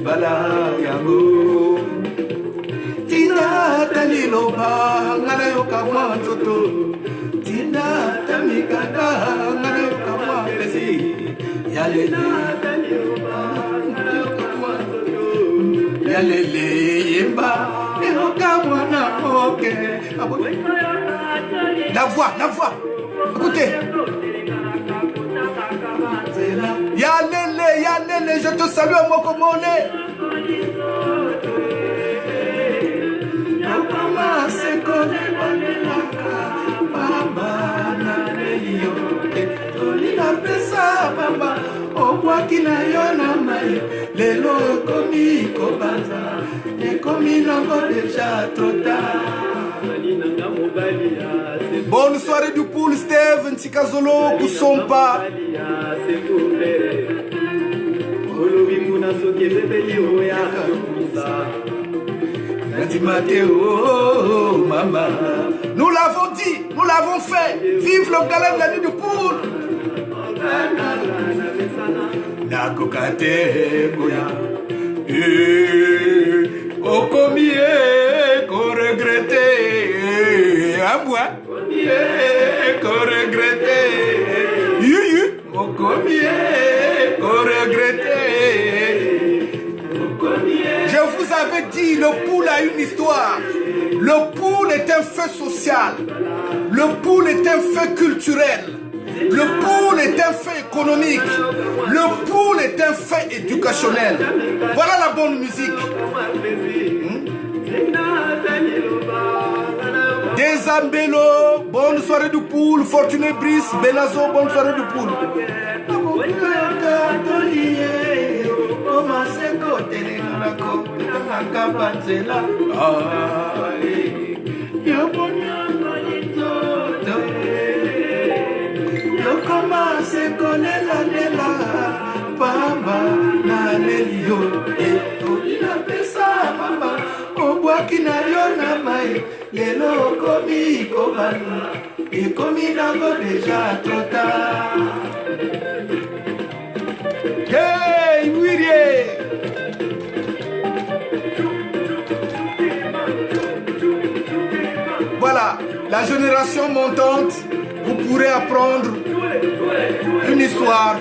Bala yango Tina taliloba ngana yoka mwanzoto Tina tamikada ngana yoka mwapesi Yalele taliloba ngana yoka mwanzoto Yalele yemba yoka mwana moke. La voix, écoutez. Yalele, je te salue à Mokomone. Bonne soirée du pool, Steve, Ntikazolo, Kousompa. Maman. Nous l'avons dit, nous l'avons fait. Vive le gala de la nuit de poule. Na kokate boya. Au combien qu'on regrettait. À moi. Qu'on regrettait. Au combien qu'on regrettait. Je vous avais dit, le poule a une histoire. Le poule est un fait social. Le poule est un fait culturel. Le poule est un fait économique. Le poule est un fait éducationnel. Voilà la bonne musique. Desambello, bonne soirée du poule. Fortuné Brice, Benazo, bonne soirée du poule. Hey, William! Voilà, la génération montante, vous pourrez apprendre une histoire.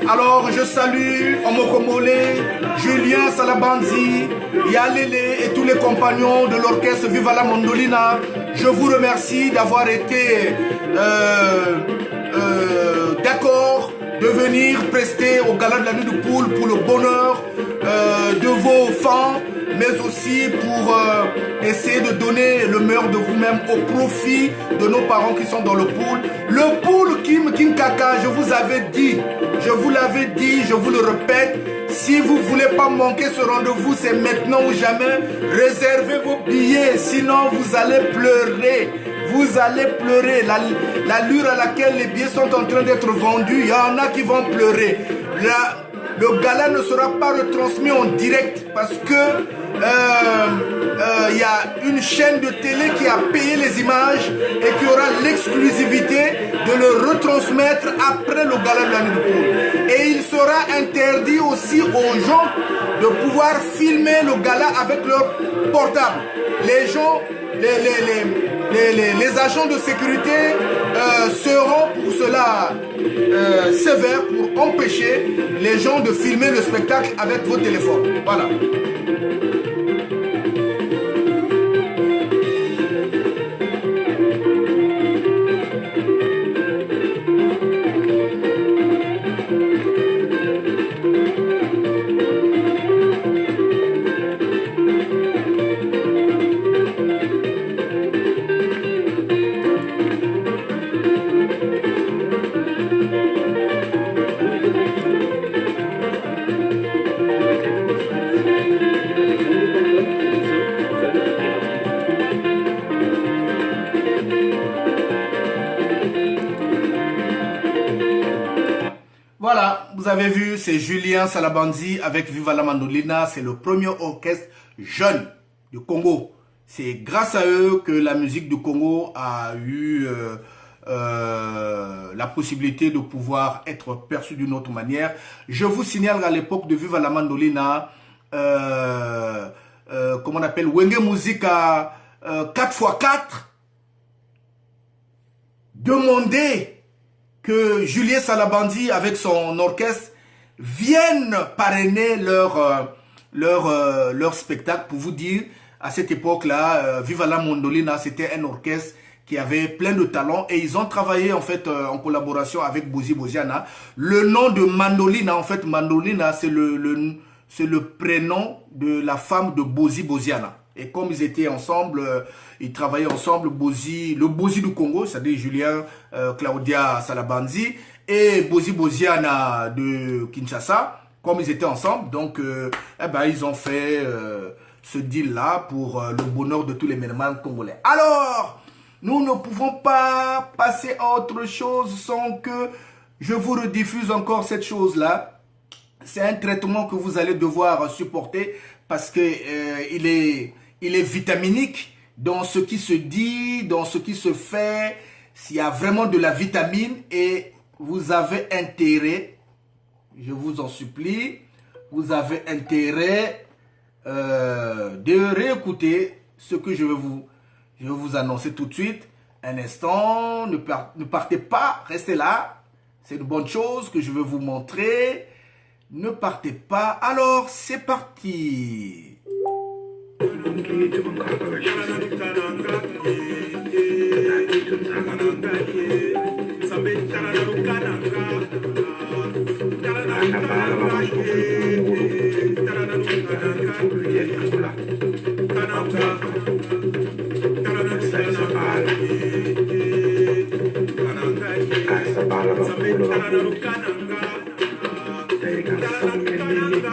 Alors, je salue Omokomole, Julien Salabanzi, Yalele et tous les compagnons de l'orchestre Viva la Mandolina. Je vous remercie d'avoir été d'accord de venir prester au gala de la nuit du poule pour le bonheur de vos fans, mais aussi pour essayer de donner le meilleur de vous-même au profit de nos parents qui sont dans le pool. Le pool Kim Kaka, je vous avais dit, je vous l'avais dit, je vous le répète, si vous ne voulez pas manquer ce rendez-vous, c'est maintenant ou jamais. Réservez vos billets, sinon vous allez pleurer. Vous allez pleurer. L'allure à laquelle les billets sont en train d'être vendus, il y en a qui vont pleurer. Le gala ne sera pas retransmis en direct parce que il y a une chaîne de télé qui a payé les images et qui aura l'exclusivité de le retransmettre après le gala de la nuit du poule. Et il sera interdit aussi aux gens de pouvoir filmer le gala avec leur portable. Les gens, les agents de sécurité seront pour cela sévères pour empêcher les gens de filmer le spectacle avec vos téléphones. Voilà. Voilà, vous avez vu, c'est Julien Salabanzi avec Viva la Mandolina. C'est le premier orchestre jeune du Congo. C'est grâce à eux que la musique du Congo a eu la possibilité de pouvoir être perçue d'une autre manière. Je vous signale à l'époque de Viva la Mandolina, comment on appelle, Wenge Musica 4x4, demandez que Julien Salabanzi avec son orchestre viennent parrainer leur spectacle. Pour vous dire, à cette époque-là, Viva la Mandolina, c'était un orchestre qui avait plein de talents et ils ont travaillé en fait en collaboration avec Bozi Boziana. Le nom de Mandolina, en fait, Mandolina, c'est le prénom de la femme de Bozi Boziana. Et comme ils étaient ensemble, ils travaillaient ensemble, le Bozi du Congo, c'est-à-dire Julien Claudia Salabanzi, et Bozi Boziana de Kinshasa, comme ils étaient ensemble. Donc, eh ben, ils ont fait ce deal-là pour le bonheur de tous les mélomanes congolais. Alors, nous ne pouvons pas passer à autre chose sans que je vous rediffuse encore cette chose-là. C'est un traitement que vous allez devoir supporter parce que il est vitaminique dans ce qui se dit, dans ce qui se fait. S'il y a vraiment de la vitamine et vous avez intérêt, je vous en supplie, vous avez intérêt de réécouter ce que je vais vous annoncer tout de suite. Un instant, ne partez pas, restez là. C'est une bonne chose que je vais vous montrer. Ne partez pas. Alors, c'est parti.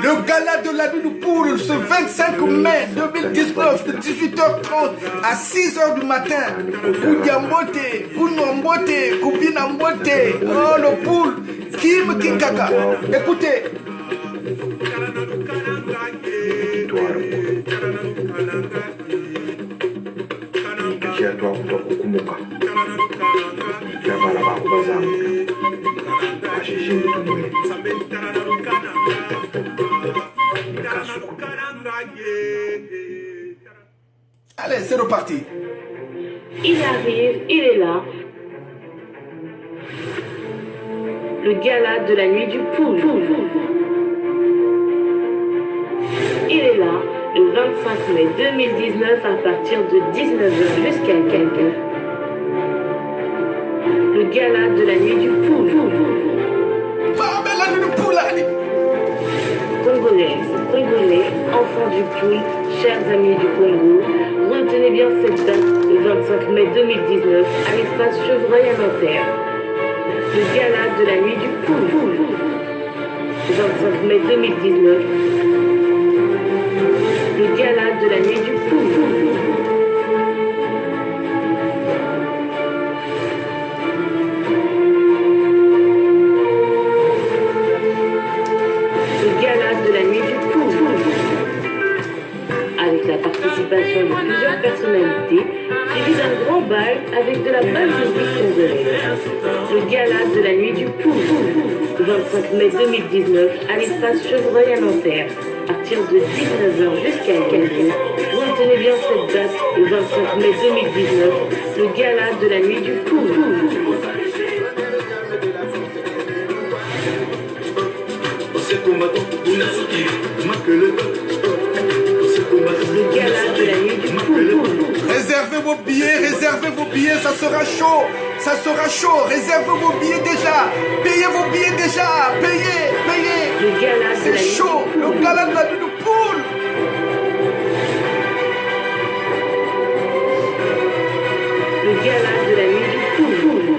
Le gala de la nuit du poule ce 25 mai 2019 de 18h30 à 6h du matin. Koudiambote, Kounombote, Koubinambote. Oh le poule, Kim Kinkaka. Écoutez. Allez, c'est reparti. Il arrive, il est là. Le gala de la nuit du poule. Il est là, le 25 mai 2019 à partir de 19h jusqu'à quelqu'un. Le gala de la nuit du poule. Congolaises, Congolais, enfants du poule, chers amis du Congo, retenez bien cette date, le 25 mai 2019, à l'espace Chevreuil à Nanterre. Le gala de la nuit du poule. Le 25 mai 2019. Le gala de la nuit du poule. Avec la participation de plusieurs personnalités, suivi d'un grand bal avec de la bonne musique congolaise. Le gala de la nuit du poule, 25 mai 2019, à l'espace Chevreuil à Nanterre, à partir de 19h jusqu'à 15h. Retenez bien cette date, le 25 mai 2019, le gala de la nuit du poule. Le gala de la nuit du poule. Réservez vos billets, ça sera chaud, réservez vos billets déjà, payez vos billets déjà, payez. Le gala de la nuit c'est chaud, le gala de la nuit du poule. Le gala de la nuit du poule.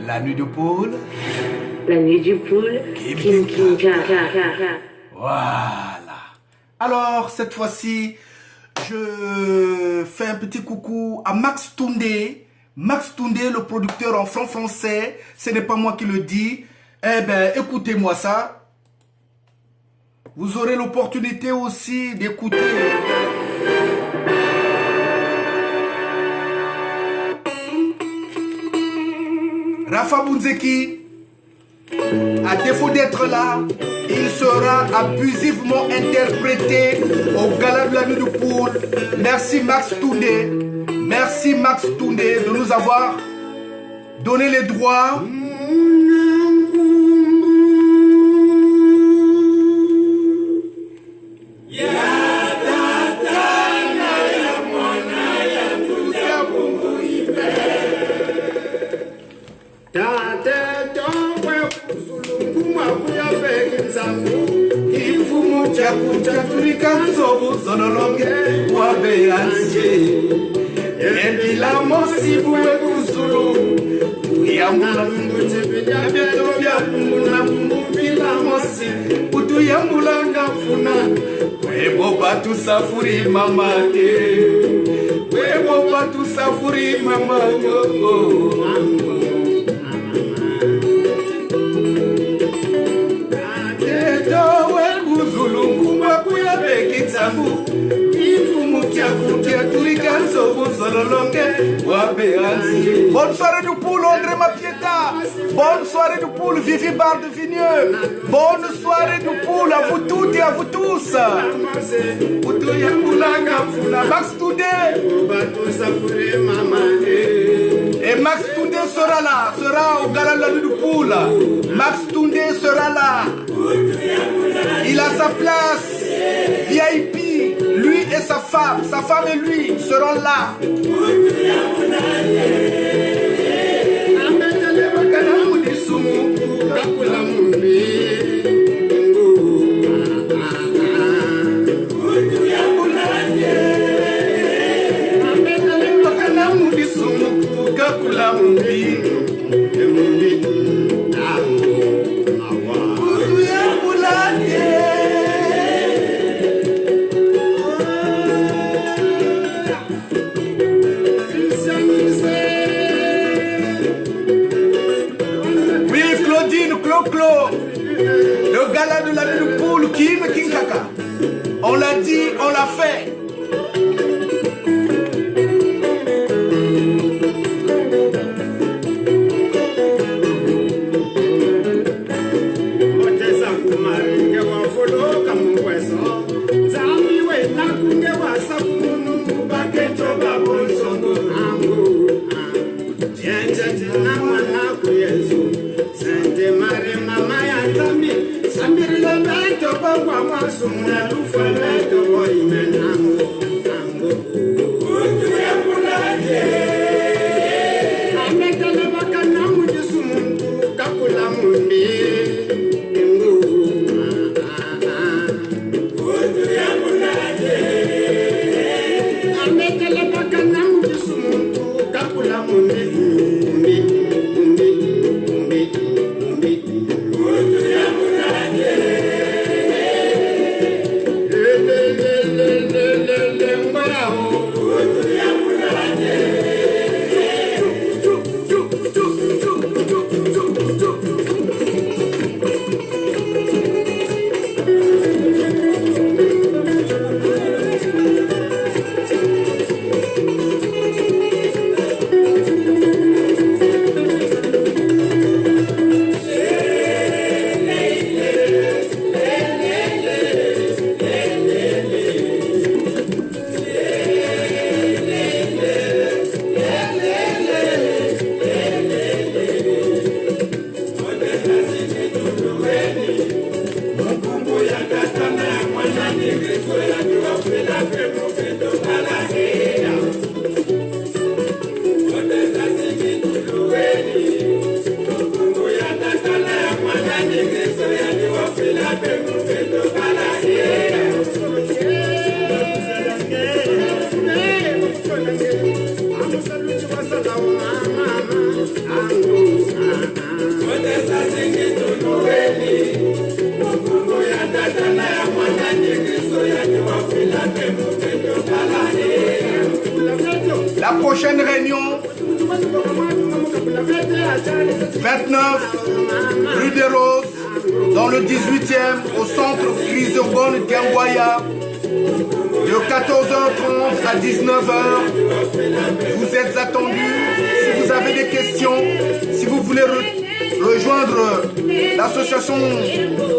La nuit du poule. La nuit du poule. Kim. Voilà. Alors, cette fois-ci, je fais un petit coucou à Max Toundé. Max Toundé, le producteur en franc français. Ce n'est pas moi qui le dis. Eh bien, écoutez-moi ça. Vous aurez l'opportunité aussi d'écouter. Rafa Bounzeki. À défaut d'être là, il sera abusivement interprété au gala de la nuit du poule. Merci Max Toundé. Merci Max Toundé de nous avoir donné les droits. Embila mosi buwe kuzulu Yambula mutibida betobia Muna mbila mosi Utu yambula ngafuna Webo batu safuri mama de Webo batu safuri mama Aketo we kuzulu Kuma kuya bekitamu Bonne soirée du poule, André Mapieta. Bonne soirée du poule, Vivi Bar de Vigneux. Bonne soirée du poule à vous toutes et à vous tous. Max Toudé. Et Max Toudé sera là, sera au gala de la nuit du poule. Max Toudé sera là. Il a sa place VIP. Lui et sa femme et lui seront là. Le gala de la nuit du poule, Kim Kinkaka. On l'a dit, on l'a fait. La prochaine réunion, 29 rue des Roses, dans le 18e, au centre crise urbaine d'Anguaya, de 14h30 à 19h. Vous êtes attendus. Si vous avez des questions, si vous voulez rejoindre l'association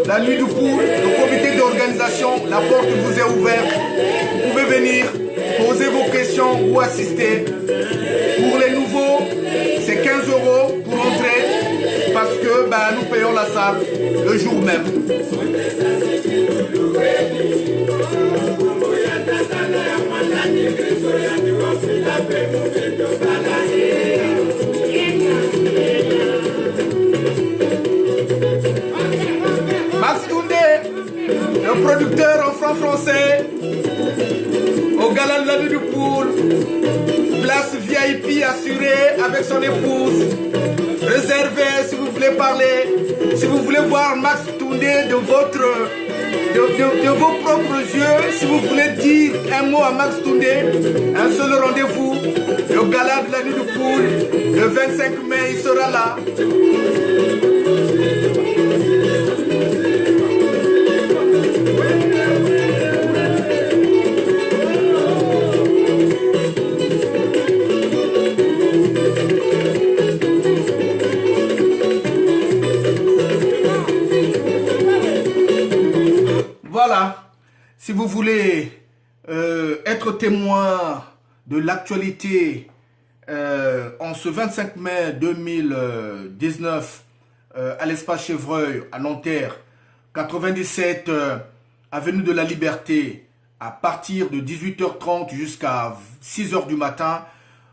La Nuit du Poule, le comité d'organisation, la porte vous est ouverte. Vous pouvez venir, poser vos questions ou assister. Pour les nouveaux, c'est 15 € pour entrer parce que nous payons la salle le jour même. Max Toundé, le producteur en franc français, au gala de la nuit du Poule, place avec son épouse. Réservez si vous voulez parler, si vous voulez voir Max Toundé de vos propres yeux, si vous voulez dire un mot à Max Toundé, un seul rendez-vous, le gala de la nuit de poule, le 25 mai, il sera là. Voilà, si vous voulez être témoin de l'actualité en ce 25 mai 2019 à l'espace Chevreuil à Nanterre, 97 avenue de la Liberté, à partir de 18h30 jusqu'à 6h du matin,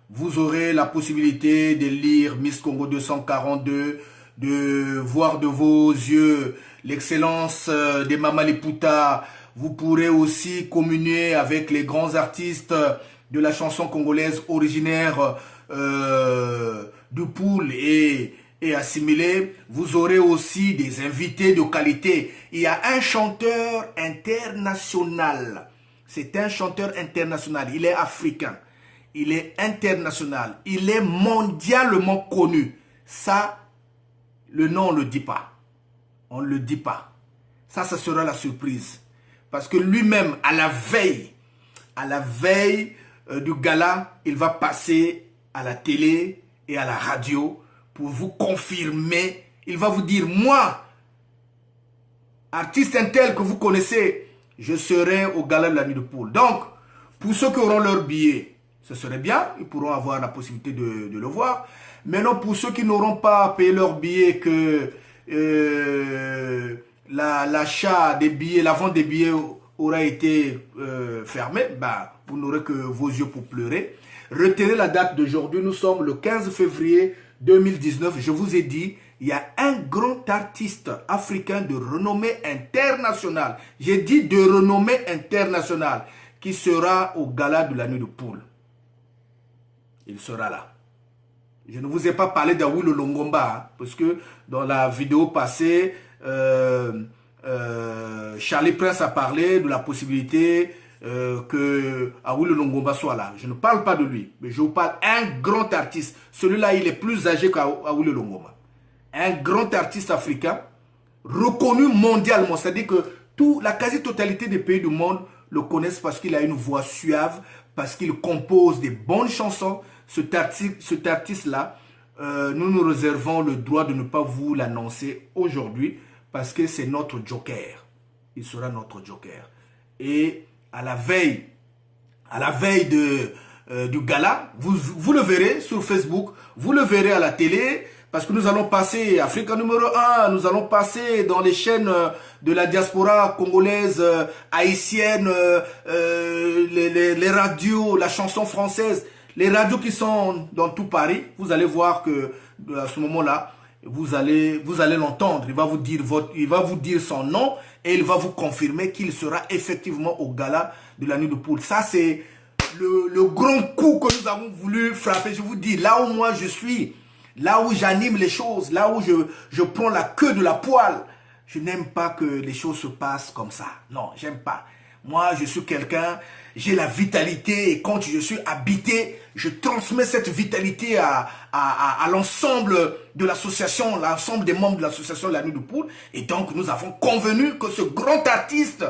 vous aurez la possibilité de lire Miss Congo 242, de voir de vos yeux l'excellence des Mama Liputa. Vous pourrez aussi communier avec les grands artistes de la chanson congolaise originaire du Poul et assimilé. Vous aurez aussi des invités de qualité. Il y a un chanteur international. C'est un chanteur international. Il est africain. Il est international. Il est mondialement connu. Ça, le nom, on ne le dit pas. On ne le dit pas. Ça sera la surprise. Parce que lui-même, à la veille du gala, il va passer à la télé et à la radio pour vous confirmer. Il va vous dire, moi, artiste intel que vous connaissez, je serai au gala de la nuit de poule. Donc, pour ceux qui auront leur billet, ce serait bien. Ils pourront avoir la possibilité de le voir. Maintenant, pour ceux qui n'auront pas payé leur billet, que l'achat des billets, la vente des billets aura été fermée, bah, vous n'aurez que vos yeux pour pleurer. Retenez la date d'aujourd'hui, nous sommes le 15 février 2019. Je vous ai dit, il y a un grand artiste africain de renommée internationale. J'ai dit de renommée internationale, qui sera au gala de la nuit de poule. Il sera là. Je ne vous ai pas parlé d'Awilo Longomba, hein, parce que dans la vidéo passée, Charlie Prince a parlé de la possibilité que Awilo Longomba soit là. Je ne parle pas de lui, mais je vous parle d'un grand artiste. Celui-là, il est plus âgé qu'Awilo Longomba. Un grand artiste africain, reconnu mondialement. C'est-à-dire que la quasi-totalité des pays du monde le connaissent parce qu'il a une voix suave, parce qu'il compose des bonnes chansons. Cet artiste-là, nous nous réservons le droit de ne pas vous l'annoncer aujourd'hui parce que c'est notre joker. Il sera notre joker. Et à la veille du gala, vous le verrez sur Facebook, vous le verrez à la télé, parce que nous allons passer, Africa numéro 1, nous allons passer dans les chaînes de la diaspora congolaise, haïtienne, les radios, la chanson française, les radios qui sont dans tout Paris. Vous allez voir que à ce moment-là, vous allez l'entendre. Il va vous dire son nom et il va vous confirmer qu'il sera effectivement au gala de la nuit de poule. Ça, c'est le grand coup que nous avons voulu frapper. Je vous dis, là où moi je suis, là où j'anime les choses, là où je prends la queue de la poêle, je n'aime pas que les choses se passent comme ça. Non, j'aime pas. Moi, je suis quelqu'un, j'ai la vitalité et quand je suis habité, je transmets cette vitalité à l'ensemble de l'association, l'ensemble des membres de l'association La Nuit de Poule. Et donc, nous avons convenu que ce grand artiste,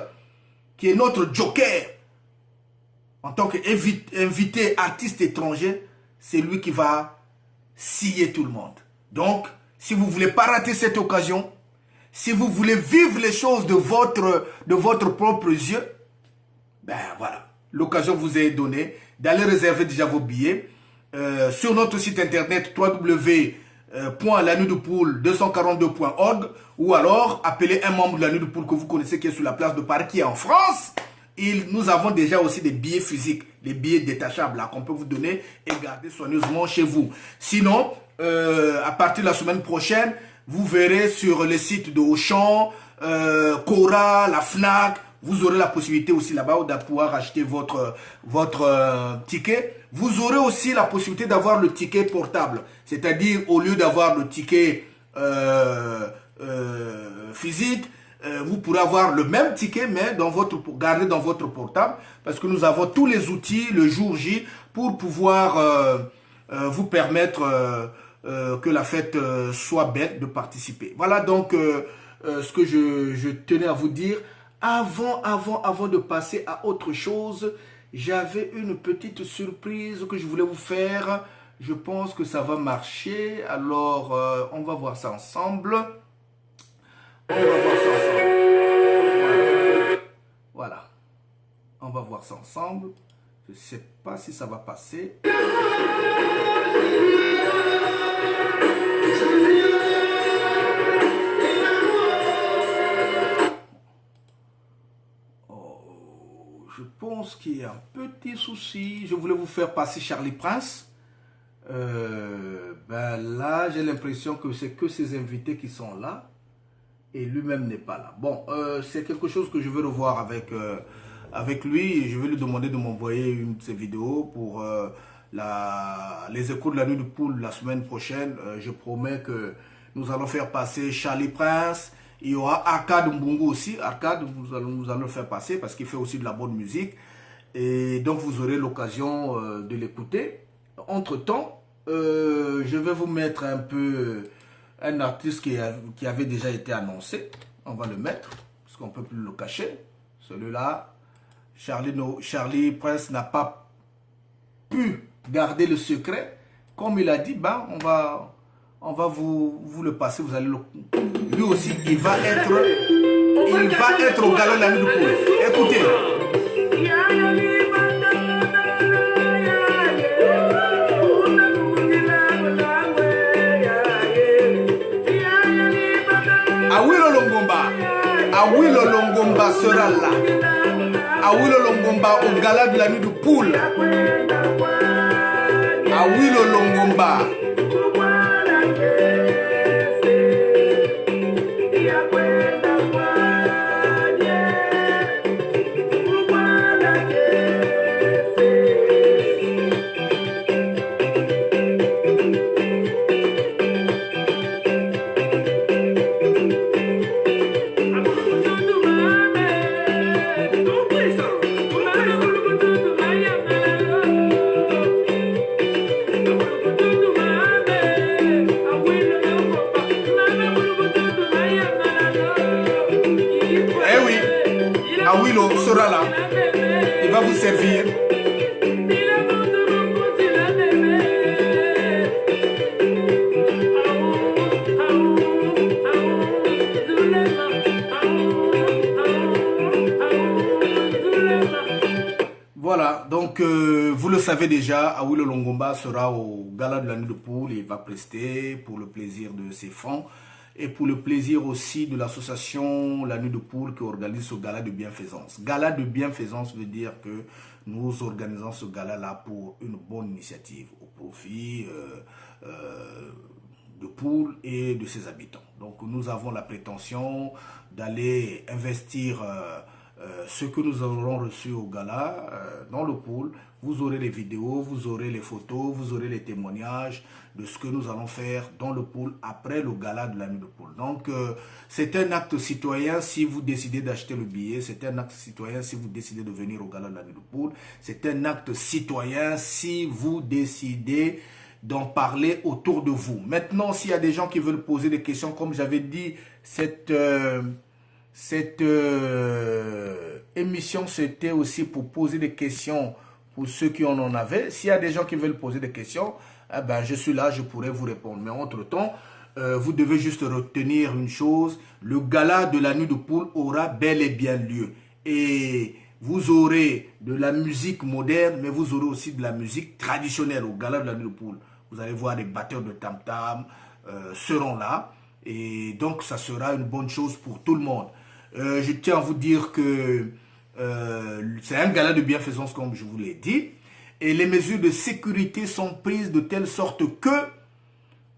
qui est notre joker, en tant qu'invité artiste étranger, c'est lui qui va scier tout le monde. Donc, si vous ne voulez pas rater cette occasion, si vous voulez vivre les choses de votre propre yeux, ben voilà, l'occasion vous est donnée d'aller réserver déjà vos billets sur notre site internet www.lanuitdepoule242.org ou alors appelez un membre de la Nuit de Poule que vous connaissez qui est sur la place de Paris, qui est en France. Nous avons déjà aussi des billets physiques, des billets détachables qu'on peut vous donner et garder soigneusement chez vous. Sinon, à partir de la semaine prochaine, vous verrez sur les sites de Auchan, Cora, la Fnac, vous aurez la possibilité aussi là-bas de pouvoir acheter votre ticket. Vous aurez aussi la possibilité d'avoir le ticket portable. C'est-à-dire, au lieu d'avoir le ticket physique, vous pourrez avoir le même ticket, mais gardé dans votre portable, parce que nous avons tous les outils le jour J pour pouvoir vous permettre que la fête soit belle de participer. Voilà donc ce que je tenais à vous dire. Avant de passer à autre chose, j'avais une petite surprise que je voulais vous faire. Je pense que ça va marcher. Alors, on va voir ça ensemble. On va voir ça ensemble. Voilà. On va voir ça ensemble. Je ne sais pas si ça va passer. Je pense qu'il y a un petit souci. Je voulais vous faire passer Charlie Prince. Ben là, j'ai l'impression que c'est que ses invités qui sont là. Et lui-même n'est pas là. Bon, c'est quelque chose que je vais revoir avec lui. Et je vais lui demander de m'envoyer une de ses vidéos pour les échos de la nuit du pool la semaine prochaine. Je promets que nous allons faire passer Charlie Prince. Il y aura Arcade Mbungu aussi. Arcade, nous allons le faire passer parce qu'il fait aussi de la bonne musique. Et donc, vous aurez l'occasion de l'écouter. Entre-temps, je vais vous mettre un peu un artiste qui avait déjà été annoncé. On va le mettre parce qu'on ne peut plus le cacher. Celui-là, Charlie Prince n'a pas pu garder le secret. Comme il a dit, ben, on va vous le passer. Vous allez lui aussi, il va être au galop de la nuit du pool. Écoutez. Awilo Longomba sera là. Awilo Longomba au gala de la nuit du pool. Awilo Longomba. Awilo sera là. Il va vous servir. Voilà, donc vous le savez déjà, Awilo Longomba sera au gala de la nuit de poule. Il va prester pour le plaisir de ses fans. Et pour le plaisir aussi de l'association La Nuit de Poule qui organise ce gala de bienfaisance. Gala de bienfaisance veut dire que nous organisons ce gala-là pour une bonne initiative au profit de Poule et de ses habitants. Donc nous avons la prétention d'aller investir ce que nous aurons reçu au gala dans le pool. Vous aurez les vidéos, vous aurez les photos, vous aurez les témoignages de ce que nous allons faire dans le pool après le gala de la nuit de pool. Donc, c'est un acte citoyen si vous décidez d'acheter le billet. C'est un acte citoyen si vous décidez de venir au gala de la nuit de pool. C'est un acte citoyen si vous décidez d'en parler autour de vous. Maintenant, s'il y a des gens qui veulent poser des questions, comme j'avais dit, cette émission, c'était aussi pour poser des questions pour ceux qui en avaient. S'il y a des gens qui veulent poser des questions, eh ben, je suis là, je pourrais vous répondre. Mais entre-temps, vous devez juste retenir une chose. Le gala de la nuit de poule aura bel et bien lieu. Et vous aurez de la musique moderne, mais vous aurez aussi de la musique traditionnelle au gala de la nuit de poule. Vous allez voir les batteurs de tam-tam seront là. Et donc, ça sera une bonne chose pour tout le monde. Je tiens à vous dire que c'est un gala de bienfaisance, comme je vous l'ai dit. Et les mesures de sécurité sont prises de telle sorte que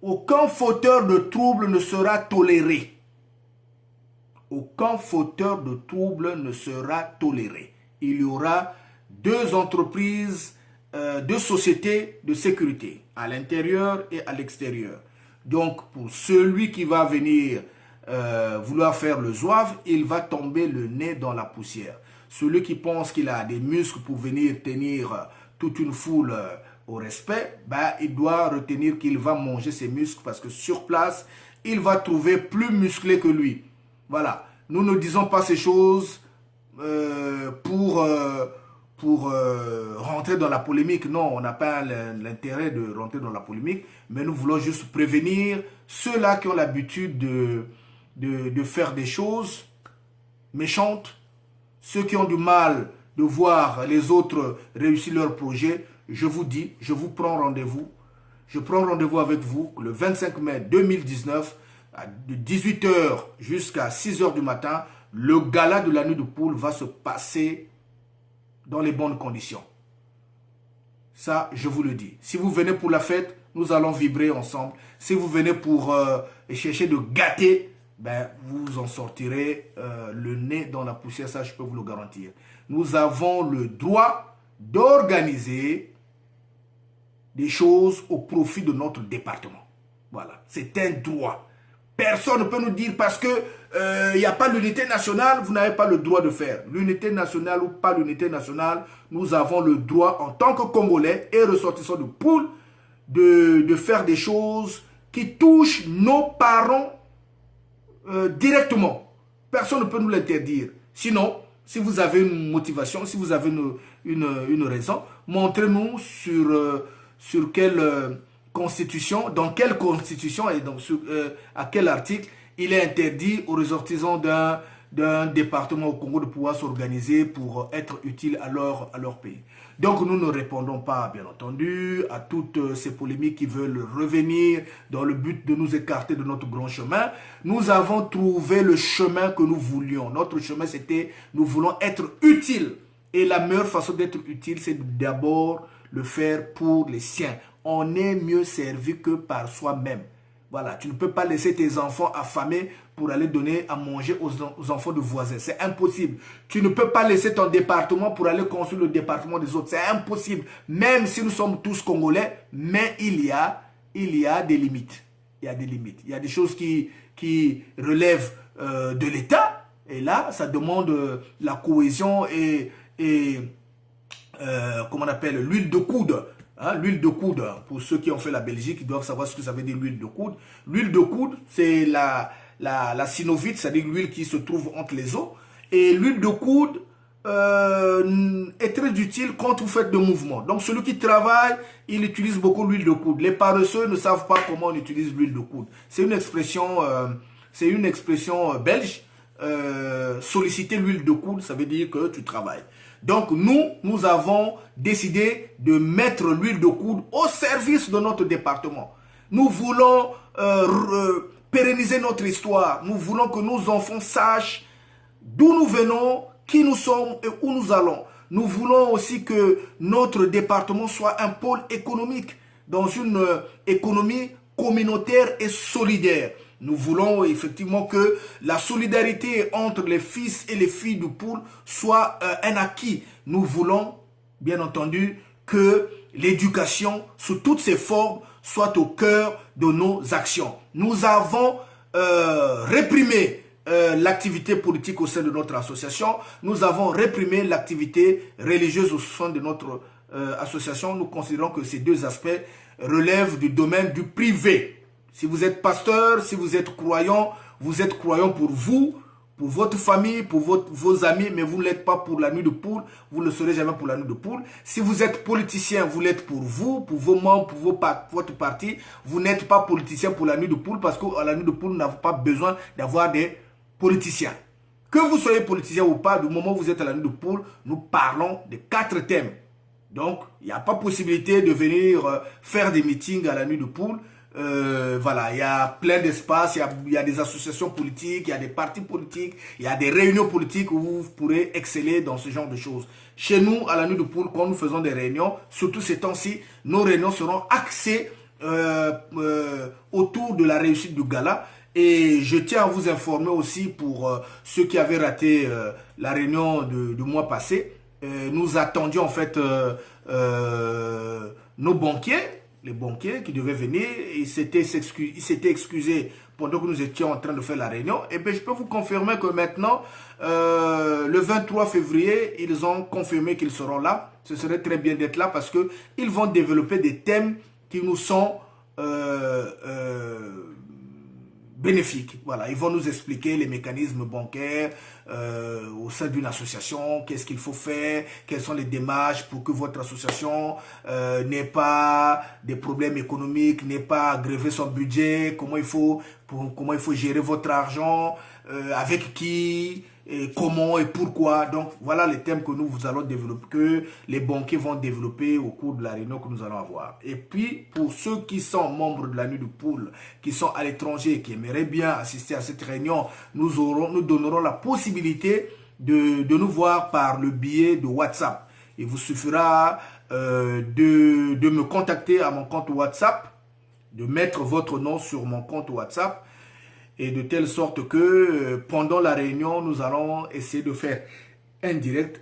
aucun fauteur de trouble ne sera toléré. Aucun fauteur de trouble ne sera toléré. Il y aura 2 entreprises de sociétés de sécurité, à l'intérieur et à l'extérieur. Donc, pour celui qui va venir vouloir faire le zouave, il va tomber le nez dans la poussière. Celui qui pense qu'il a des muscles pour venir tenir toute une foule au respect, ben, il doit retenir qu'il va manger ses muscles parce que sur place, il va trouver plus musclé que lui. Voilà. Nous ne disons pas ces choses pour rentrer dans la polémique. Non, on n'a pas l'intérêt de rentrer dans la polémique, mais nous voulons juste prévenir ceux-là qui ont l'habitude de faire des choses méchantes, ceux qui ont du mal de voir les autres réussir leur projet. Je vous dis, je vous prends rendez-vous. Je prends rendez-vous avec vous le 25 mai 2019, de 18 h jusqu'à 6 h du matin. Le gala de la nuit de poule va se passer dans les bonnes conditions. Ça, je vous le dis. Si vous venez pour la fête, nous allons vibrer ensemble. Si vous venez pour chercher de gâter, ben, vous en sortirez le nez dans la poussière, ça je peux vous le garantir. Nous avons le droit d'organiser des choses au profit de notre département. Voilà, c'est un droit. Personne ne peut nous dire parce que il n'y a pas l'unité nationale, vous n'avez pas le droit de faire. L'unité nationale ou pas l'unité nationale, nous avons le droit en tant que Congolais et ressortissants de poule de faire des choses qui touchent nos parents directement. Personne ne peut nous l'interdire. Sinon, si vous avez une motivation, si vous avez une raison, montrez-nous sur quelle constitution, dans quelle constitution et donc à quel article il est interdit aux ressortissants d'un département au Congo de pouvoir s'organiser pour être utile à leur pays. Donc nous ne répondons pas, bien entendu, à toutes ces polémiques qui veulent revenir dans le but de nous écarter de notre grand chemin. Nous avons trouvé le chemin que nous voulions. Notre chemin, c'était, nous voulons être utiles. Et la meilleure façon d'être utile, c'est d'abord le faire pour les siens. On est mieux servi que par soi-même. Voilà, tu ne peux pas laisser tes enfants affamés pour aller donner à manger aux enfants de voisins. C'est impossible. Tu ne peux pas laisser ton département pour aller construire le département des autres. C'est impossible. Même si nous sommes tous Congolais, mais il y a des limites. Il y a des limites. Il y a des choses qui relèvent de l'État. Et là, ça demande la cohésion et comment on appelle, l'huile de coude. Hein, l'huile de coude, pour ceux qui ont fait la Belgique, ils doivent savoir ce que ça veut dire l'huile de coude. L'huile de coude, c'est la synovite, c'est-à-dire l'huile qui se trouve entre les os. Et l'huile de coude est très utile quand vous faites de mouvements. Donc celui qui travaille, il utilise beaucoup l'huile de coude. Les paresseux ne savent pas comment on utilise l'huile de coude. C'est une expression belge. Solliciter l'huile de coude, ça veut dire que tu travailles. Donc nous avons décidé de mettre l'huile de coude au service de notre département. Nous voulons pérenniser notre histoire. Nous voulons que nos enfants sachent d'où nous venons, qui nous sommes et où nous allons. Nous voulons aussi que notre département soit un pôle économique dans une économie communautaire et solidaire. Nous voulons effectivement que la solidarité entre les fils et les filles du poule soit un acquis. Nous voulons, bien entendu, que l'éducation, sous toutes ses formes, soit au cœur de nos actions. Nous avons réprimé l'activité politique au sein de notre association. Nous avons réprimé l'activité religieuse au sein de notre association. Nous considérons que ces deux aspects relèvent du domaine du privé. Si vous êtes pasteur, si vous êtes croyant pour vous, pour votre famille, pour vos amis, mais vous ne l'êtes pas pour la nuit de poule, vous ne le serez jamais pour la nuit de poule. Si vous êtes politicien, vous l'êtes pour vous, pour vos membres, pour votre parti. Vous n'êtes pas politicien pour la nuit de poule parce qu'à la nuit de poule, nous n'avons pas besoin d'avoir des politiciens. Que vous soyez politicien ou pas, du moment où vous êtes à la nuit de poule, nous parlons de 4 thèmes. Donc, il n'y a pas possibilité de venir faire des meetings à la nuit de poule. Voilà, il y a plein d'espaces, il y a des associations politiques, il y a des partis politiques, il y a des réunions politiques où vous pourrez exceller dans ce genre de choses. Chez nous, à la nuit de poule, quand nous faisons des réunions, surtout ces temps-ci, nos réunions seront axées autour de la réussite du gala. Et je tiens à vous informer aussi pour ceux qui avaient raté la réunion du mois passé. nous attendions en fait nos banquiers, les banquiers qui devaient venir. Ils s'étaient excusés pendant que nous étions en train de faire la réunion. Et bien, je peux vous confirmer que maintenant, le 23 février, ils ont confirmé qu'ils seront là. Ce serait très bien d'être là parce qu'ils vont développer des thèmes qui nous sont bénéfiques. Voilà, ils vont nous expliquer les mécanismes bancaires au sein d'une association, qu'est-ce qu'il faut faire, quelles sont les démarches pour que votre association n'ait pas des problèmes économiques, n'ait pas à gréver son budget, comment il faut gérer votre argent, avec qui, et comment et pourquoi. Donc voilà les thèmes que nous allons développer, que les banquiers vont développer au cours de la réunion que nous allons avoir. Et puis pour ceux qui sont membres de la nuit du pool, qui sont à l'étranger et qui aimeraient bien assister à cette réunion, nous donnerons la possibilité de nous voir par le biais de WhatsApp. Il vous suffira de me contacter à mon compte WhatsApp, de mettre votre nom sur mon compte WhatsApp, et de telle sorte que pendant la réunion, nous allons essayer de faire un direct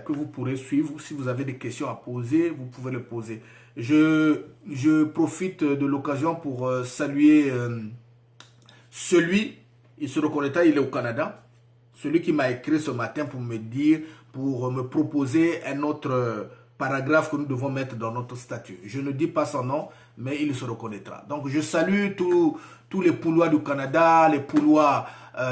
que vous pourrez suivre. Si vous avez des questions à poser, vous pouvez les poser. Je profite de l'occasion pour saluer il se reconnaîtra, il est au Canada, celui qui m'a écrit ce matin pour me proposer un autre paragraphe que nous devons mettre dans notre statut. Je ne dis pas son nom, mais il se reconnaîtra. Donc je salue tous les poulois du Canada, les poulois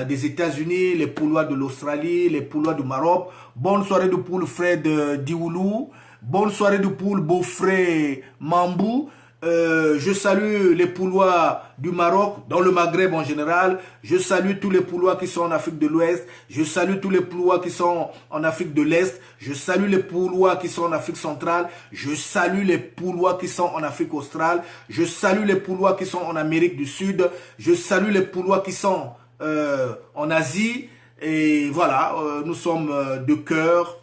des États-Unis, les poulois de l'Australie, les poulois du Maroc. Bonne soirée de poule Fred Dioulou. Bonne soirée de poule Beaufray Mambou. Je salue les poulois du Maroc, dans le Maghreb en général. Je salue tous les poulois qui sont en Afrique de l'Ouest. Je salue tous les poulois qui sont en Afrique de l'Est. Je salue les poulois qui sont en Afrique centrale. Je salue les poulois qui sont en Afrique australe. Je salue les poulois qui sont en Amérique du Sud. Je salue les poulois qui sont en Asie. Et voilà, nous sommes de cœur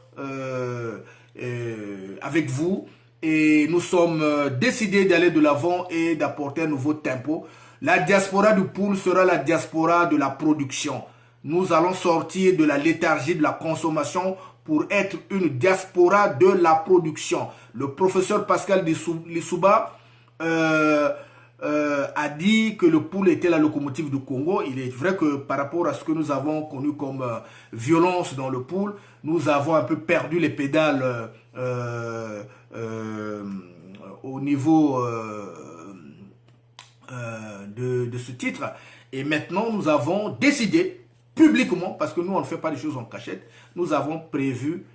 avec vous. Et nous sommes décidés d'aller de l'avant et d'apporter un nouveau tempo. La diaspora du pool sera la diaspora de la production. Nous allons sortir de la léthargie de la consommation pour être une diaspora de la production. Le professeur Pascal Lissouba a dit que le pool était la locomotive du Congo. Il est vrai que par rapport à ce que nous avons connu comme violence dans le pool, nous avons un peu perdu les pédales au niveau de ce titre. Et maintenant, nous avons décidé publiquement, parce que nous, on ne fait pas des choses en cachette, nous avons prévu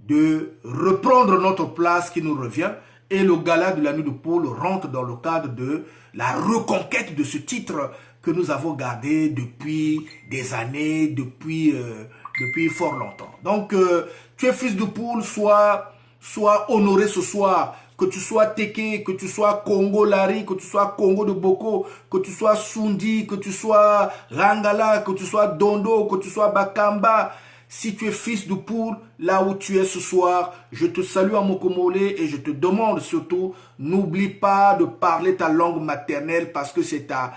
de reprendre notre place qui nous revient. Et le gala de la nuit du pool rentre dans le cadre de la reconquête de ce titre que nous avons gardé depuis des années, depuis fort longtemps. Donc, tu es fils de pool, sois honoré ce soir, que tu sois Teke, que tu sois Congo Lari, que tu sois Congo de Boko, que tu sois Sundi, que tu sois Rangala, que tu sois Dondo, que tu sois Bakamba. Si tu es fils de poule, là où tu es ce soir, je te salue à Mokomolé et je te demande surtout, n'oublie pas de parler ta langue maternelle parce que c'est ta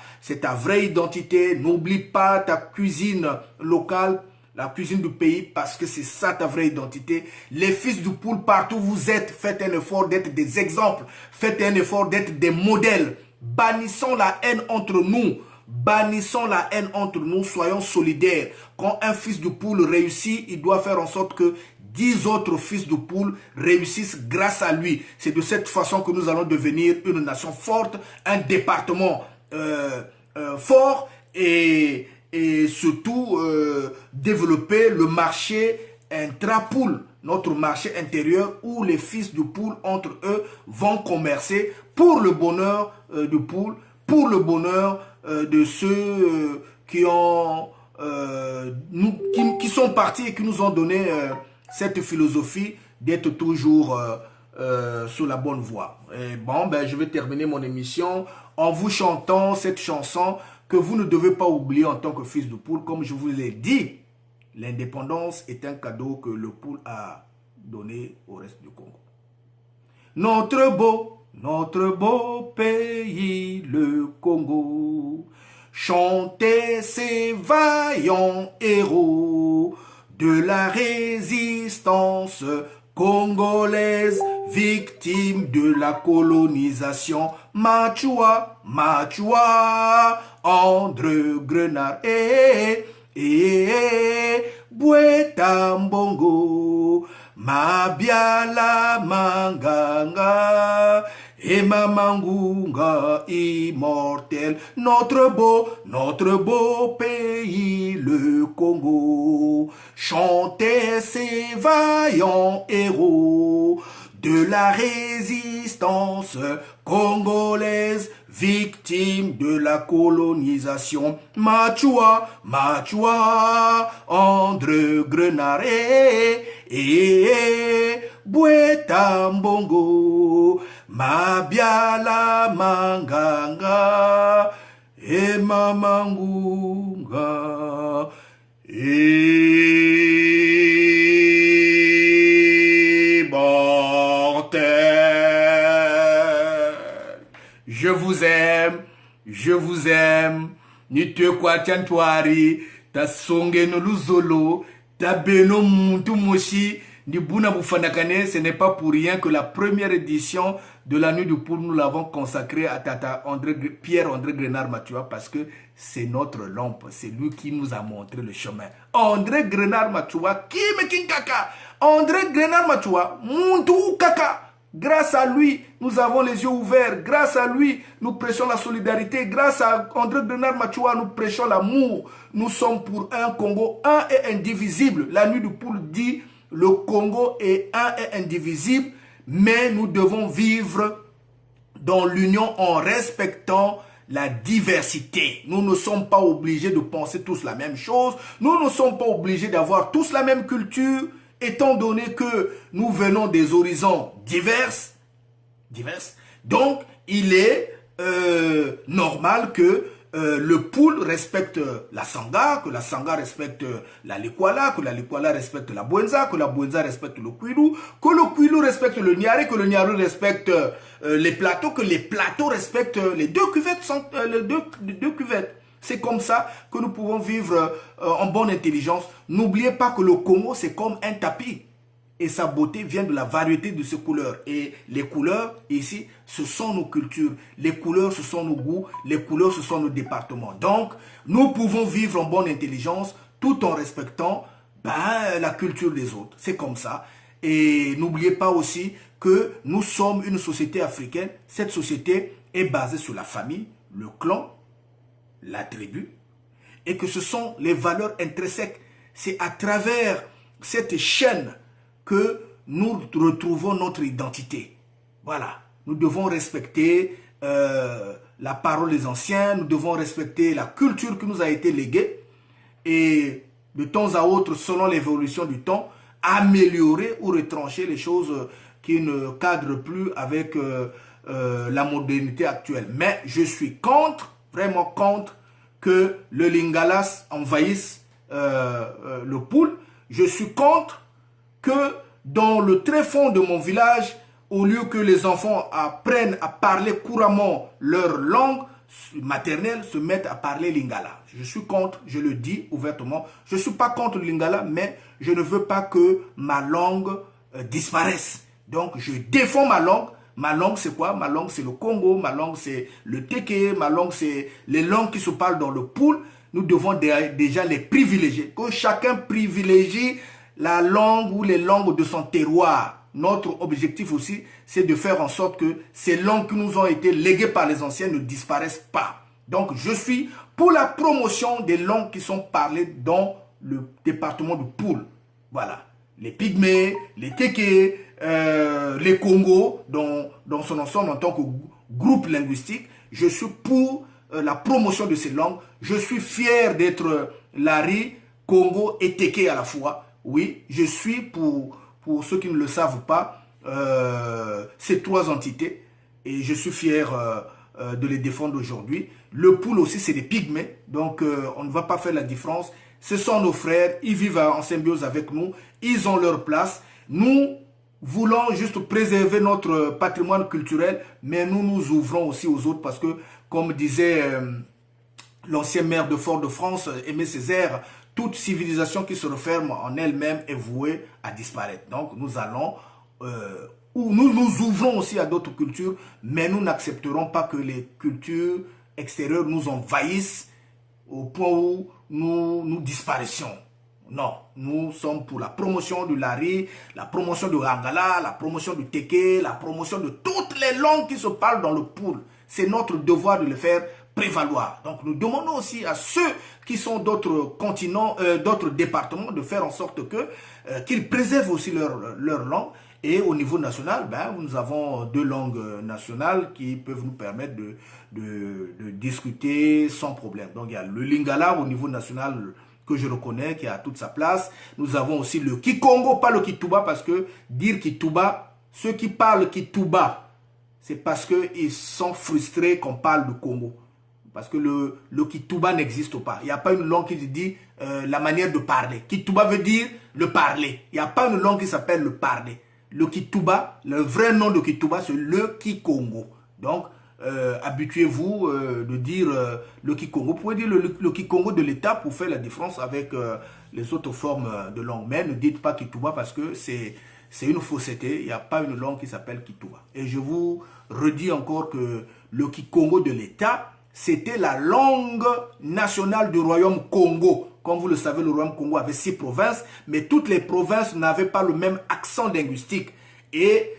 vraie identité. N'oublie pas ta cuisine locale, la cuisine du pays, parce que c'est ça ta vraie identité. Les fils du poule, partout où vous êtes, faites un effort d'être des exemples. Faites un effort d'être des modèles. Bannissons la haine entre nous. Bannissons la haine entre nous, soyons solidaires. Quand un fils de poule réussit, il doit faire en sorte que 10 autres fils de poule réussissent grâce à lui. C'est de cette façon que nous allons devenir une nation forte, un département fort et surtout développer le marché intra-poule, notre marché intérieur où les fils de poule entre eux vont commercer pour le bonheur du poule, pour le bonheur de ceux qui sont partis et qui nous ont donné cette philosophie d'être toujours sur la bonne voie. Et bon, ben, je vais terminer mon émission en vous chantant cette chanson que vous ne devez pas oublier en tant que fils de poule. Comme je vous l'ai dit, l'indépendance est un cadeau que le poule a donné au reste du Congo. Notre beau pays, le Congo, chantait ses vaillants héros de la résistance congolaise, victime de la colonisation. Machua, Machua, André Grenard, Bweta Mbongo, Mabiala Manganga, et Mamangunga immortel, notre beau pays, le Congo, chantait ses vaillants héros de la résistance congolaise, victime de la colonisation. Machua, Machua, André Grenard, Bweta Mbongo, Mabiala Manganga, et Mamangunga, je vous aime, je vous aime. Nite kwa chantuari, ta songe no luzolo, ta beno muntu moshi, ni buna bufanakane. Ce n'est pas pour rien que la première édition de la Nuit du Poule, nous l'avons consacrée à Tata Pierre-André Grenard Machua, parce que c'est notre lampe, c'est lui qui nous a montré le chemin. André Grenard Machua, qui me kinkaka? André Grenard Machua, muntu kaka. Grâce à lui, nous avons les yeux ouverts. Grâce à lui, nous prêchons la solidarité. Grâce à André Grenard Machua, nous prêchons l'amour. Nous sommes pour un Congo un et indivisible. La Nuit du Poule dit, le Congo est un et indivisible, mais nous devons vivre dans l'union en respectant la diversité. Nous ne sommes pas obligés de penser tous la même chose. Nous ne sommes pas obligés d'avoir tous la même culture, étant donné que nous venons des horizons divers. Donc, il est normal que le Poule respecte la Sangha, que la Sangha respecte la Likwala, que la Likwala respecte la Bwenza, que la Bwenza respecte le Kwilu, que le Kwilu respecte le Nyari, que le Nyari respecte les plateaux, que les plateaux respectent les deux cuvettes. Les deux cuvettes. C'est comme ça que nous pouvons vivre en bonne intelligence. N'oubliez pas que le Congo, c'est comme un tapis. Et sa beauté vient de la variété de ses couleurs. Et les couleurs, ici, ce sont nos cultures. Les couleurs, ce sont nos goûts. Les couleurs, ce sont nos départements. Donc, nous pouvons vivre en bonne intelligence tout en respectant la culture des autres. C'est comme ça. Et n'oubliez pas aussi que nous sommes une société africaine. Cette société est basée sur la famille, le clan, la tribu, et que ce sont les valeurs intrinsèques. C'est à travers cette chaîne que nous retrouvons notre identité. Voilà. Nous devons respecter la parole des anciens, nous devons respecter la culture qui nous a été léguée et de temps à autre, selon l'évolution du temps, améliorer ou retrancher les choses qui ne cadrent plus avec la modernité actuelle. Mais je suis contre, vraiment contre, que le Lingala envahisse le Poule. Je suis contre que dans le tréfonds de mon village, au lieu que les enfants apprennent à parler couramment leur langue maternelle, se mettent à parler Lingala. Je suis contre, je le dis ouvertement, je ne suis pas contre le Lingala, mais je ne veux pas que ma langue disparaisse. Donc je défends ma langue. Ma langue c'est quoi? Ma langue c'est le Congo, ma langue c'est le Téké, ma langue c'est les langues qui se parlent dans le Poule. Nous devons déjà les privilégier. Que chacun privilégie la langue ou les langues de son terroir. Notre objectif aussi, c'est de faire en sorte que ces langues qui nous ont été léguées par les anciens ne disparaissent pas. Donc, je suis pour la promotion des langues qui sont parlées dans le département du Poule. Voilà. Les Pygmées, les Téké, les Congos, dans son ensemble en tant que groupe linguistique. Je suis pour la promotion de ces langues. Je suis fier d'être Lari, Congo et Téké à la fois. Oui, je suis pour ceux qui ne le savent pas, ces trois entités. Et je suis fier de les défendre aujourd'hui. Le Poule aussi, c'est des Pygmées. Donc, on ne va pas faire la différence. Ce sont nos frères. Ils vivent en symbiose avec nous. Ils ont leur place. Nous voulons juste préserver notre patrimoine culturel. Mais nous nous ouvrons aussi aux autres parce que, comme disait l'ancien maire de Fort-de-France, Aimé Césaire, toute civilisation qui se referme en elle-même est vouée à disparaître. Donc nous allons, nous nous ouvrons aussi à d'autres cultures, mais nous n'accepterons pas que les cultures extérieures nous envahissent au point où nous disparaissions. Non, nous sommes pour la promotion du Lari, la promotion du Rangala, la promotion du Teke, la promotion de toutes les langues qui se parlent dans le Poul. C'est notre devoir de le faire prévaloir. Donc nous demandons aussi à ceux qui sont d'autres continents, d'autres départements, de faire en sorte que qu'ils préservent aussi leur langue. Et au niveau national, nous avons 2 langues nationales qui peuvent nous permettre de discuter sans problème. Donc il y a le Lingala au niveau national que je reconnais, qui a toute sa place. Nous avons aussi le Kikongo, pas le Kituba, parce que dire Kituba, ceux qui parlent Kituba, c'est parce qu'ils sont frustrés qu'on parle de Congo. Parce que le Kituba n'existe pas. Il n'y a pas une langue qui dit la manière de parler. Kituba veut dire le parler. Il n'y a pas une langue qui s'appelle le parler. Le Kituba, le vrai nom de Kituba, c'est le Kikongo. Donc, habituez-vous de dire le Kikongo. Vous pouvez dire le Kikongo de l'État pour faire la différence avec les autres formes de langue. Mais ne dites pas Kituba parce que c'est une fausseté. Il n'y a pas une langue qui s'appelle Kituba. Et je vous redis encore que le Kikongo de l'État, c'était la langue nationale du royaume Congo. Comme vous le savez, le royaume Congo avait 6 provinces, mais toutes les provinces n'avaient pas le même accent linguistique. Et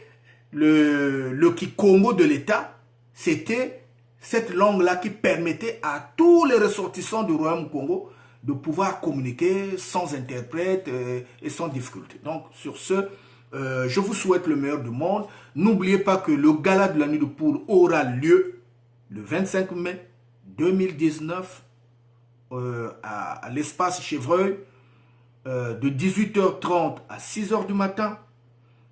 le Kikongo de l'État, c'était cette langue-là qui permettait à tous les ressortissants du royaume Congo de pouvoir communiquer sans interprète et sans difficulté. Donc, sur ce, je vous souhaite le meilleur du monde. N'oubliez pas que le gala de la nuit de Poul aura lieu le 25 mai 2019 à l'espace Chevreuil de 18h30 à 6h du matin,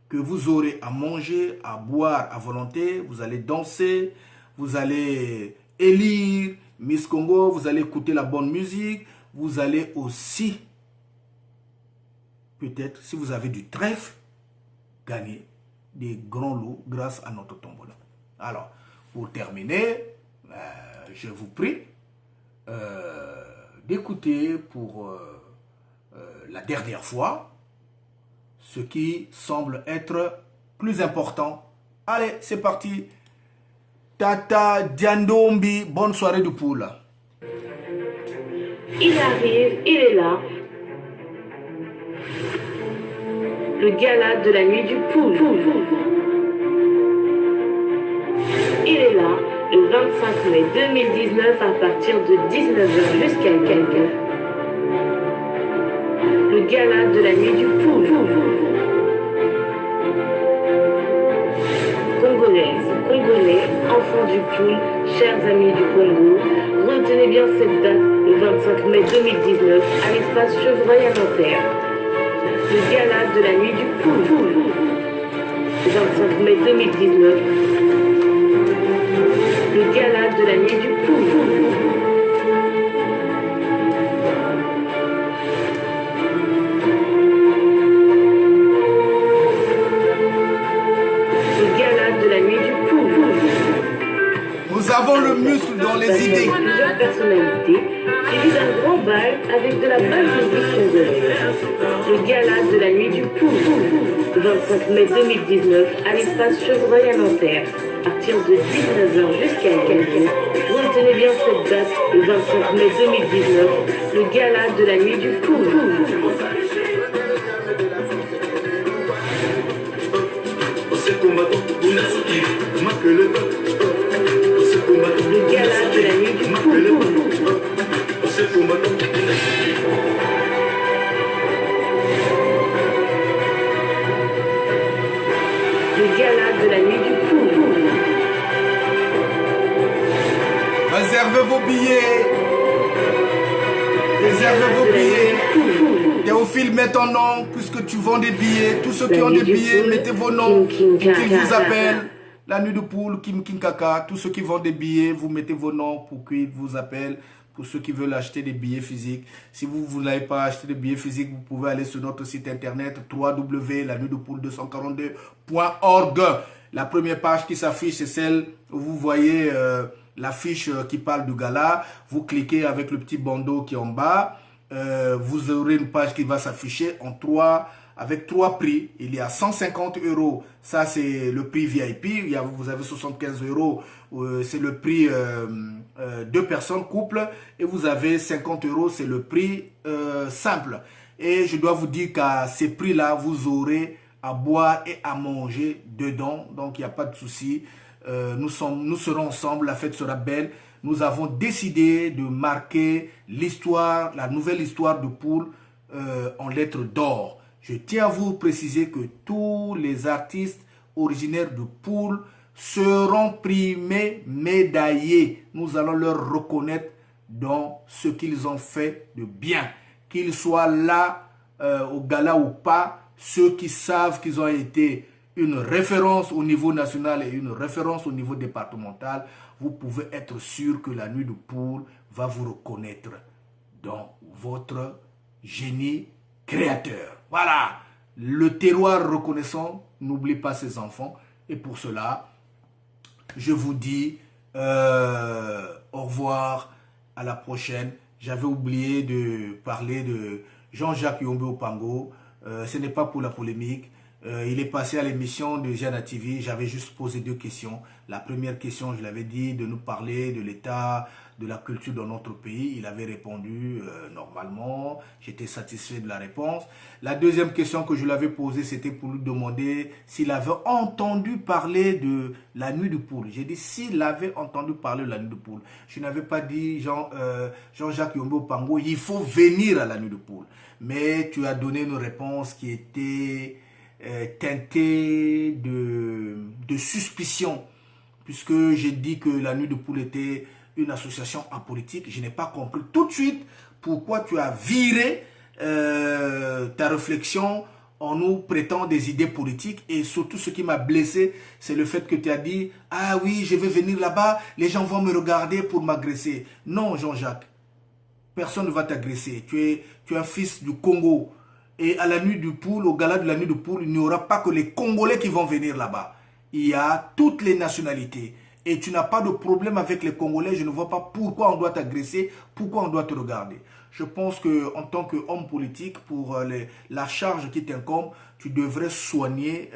que vous aurez à manger, à boire à volonté, vous allez danser, vous allez élire Miss Congo, vous allez écouter la bonne musique, vous allez aussi, peut-être, si vous avez du trèfle, gagner des grands lots grâce à notre tombola. Alors, pour terminer, je vous prie d'écouter pour la dernière fois ce qui semble être plus important. Allez, c'est parti. Tata Diandombi, bonne soirée de Poul. Il arrive, il est là. Le gala de la nuit du Poul. Il est là, le 25 mai 2019 à partir de 19h jusqu'à quelqu'un. Le gala de la nuit du Poul. Congolaises, Congolais, enfants du Poul, chers amis du Congo, retenez bien cette date, le 25 mai 2019, à l'espace Chevreuil à Nanterre. Le gala de la nuit du Poul. Le 25 mai 2019. Le gala de la nuit du Poul. Nous avons le muscle dans les idées. Plusieurs personnalités, suivi d'un grand bal avec de la bonne musique congolaise. Le gala de la nuit du Poul, le 25 mai 2019, à l'espace Chevreuil à Nanterre, à partir de 19h jusqu'à quelqu'un. Retenez bien cette date, le 25 mai 2019, le gala de la nuit du Poul. Le gala de la nuit du Poul. Le gala de la nuit du Poul. Réservez vos billets. Réservez vos billets. Théophile, mets ton nom, puisque tu vends des billets. Tous ceux qui ont des billets, mettez vos noms. Qu'ils vous appellent. La nuit de Poul, Kim Kaka. Tous ceux qui vendent des billets, vous mettez vos noms pour qu'ils vous appellent. Pour ceux qui veulent acheter des billets physiques. Si vous n'avez pas acheté de billets physiques, vous pouvez aller sur notre site internet www.lanuitdepoul242.org. La première page qui s'affiche, c'est celle où vous voyez l'affiche qui parle du gala. Vous cliquez avec le petit bandeau qui est en bas. vous aurez une page qui va s'afficher avec trois prix. Il y a 150 €, ça c'est le prix VIP. Vous avez 75 €, c'est le prix deux personnes, couple. Et vous avez 50 €, c'est le prix simple. Et je dois vous dire qu'à ces prix-là, vous aurez à boire et à manger dedans. Donc, il n'y a pas de souci. Nous serons ensemble, la fête sera belle. Nous avons décidé de marquer l'histoire, la nouvelle histoire de Poul en lettres d'or. Je tiens à vous préciser que tous les artistes originaires de Poul seront primés, médaillés. Nous allons leur reconnaître dans ce qu'ils ont fait de bien. Qu'ils soient là au gala ou pas, ceux qui savent qu'ils ont été une référence au niveau national et une référence au niveau départemental, vous pouvez être sûr que la nuit de Poul va vous reconnaître dans votre génie créateur. Voilà, le terroir reconnaissant, n'oublie pas ses enfants. Et pour cela, je vous dis au revoir, à la prochaine. J'avais oublié de parler de Jean-Jacques Yombe Opango. Ce n'est pas pour la polémique. Il est passé à l'émission de Giana TV. J'avais juste posé deux questions. La première question, je l'avais dit de nous parler de l'état de la culture dans notre pays. Il avait répondu normalement. J'étais satisfait de la réponse. La deuxième question que je lui avais posée, c'était pour lui demander s'il avait entendu parler de la nuit de Poul. J'ai dit s'il avait entendu parler de la nuit de Poul. Je n'avais pas dit Jean-Jacques Yombe Opango, il faut venir à la nuit de Poul. Mais tu as donné une réponse qui était teintée de suspicion, puisque j'ai dit que la nuit de Poul était une association apolitique. Je n'ai pas compris tout de suite pourquoi tu as viré ta réflexion en nous prêtant des idées politiques. Et surtout, ce qui m'a blessé, c'est le fait que tu as dit « Ah oui, je vais venir là-bas, les gens vont me regarder pour m'agresser. » Non, Jean-Jacques, personne ne va t'agresser. Tu es un fils du Congo. Et à la nuit du Poul, au gala de la nuit du Poul, il n'y aura pas que les Congolais qui vont venir là-bas. Il y a toutes les nationalités. Et tu n'as pas de problème avec les Congolais. Je ne vois pas pourquoi on doit t'agresser, pourquoi on doit te regarder. Je pense qu'en tant qu'homme politique, pour la charge qui t'incombe, tu devrais soigner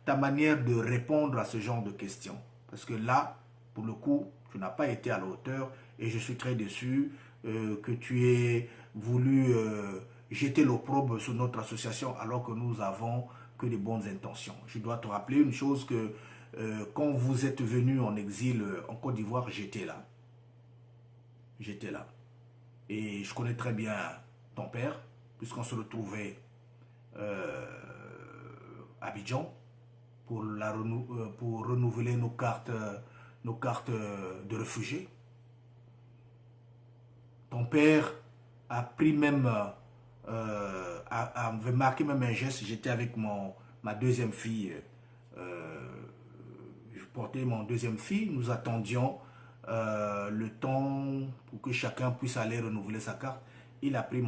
ta manière de répondre à ce genre de questions. Parce que là, pour le coup, tu n'as pas été à la hauteur. Et je suis très déçu que tu aies voulu jeter l'opprobre sur notre association alors que nous avons que de bonnes intentions. Je dois te rappeler une chose que quand vous êtes venu en exil en Côte d'Ivoire, j'étais là. J'étais là. Et je connais très bien ton père, puisqu'on se retrouvait à Abidjan pour renouveler nos cartes de réfugiés. Ton père a pris même, avait marqué même un geste. J'étais avec ma deuxième fille. Je portais mon deuxième fille. Nous attendions le temps pour que chacun puisse aller renouveler sa carte. Il a pris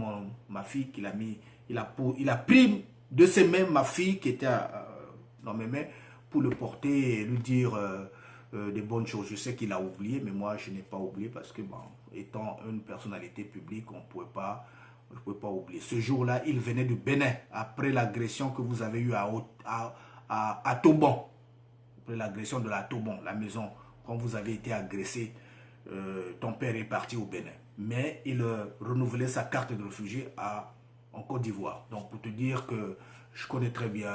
ma fille qu'il a mis. Il a pris de ses mains ma fille qui était dans mes mains pour le porter et lui dire des bonnes choses. Je sais qu'il a oublié, mais moi je n'ai pas oublié parce que bon, étant une personnalité publique, je ne pouvais pas oublier. Ce jour-là, il venait du Bénin après l'agression que vous avez eue à Toban. Après l'agression de la Toban, la maison, quand vous avez été agressé, ton père est parti au Bénin. Mais il renouvelait sa carte de réfugié en Côte d'Ivoire. Donc pour te dire que je connais très bien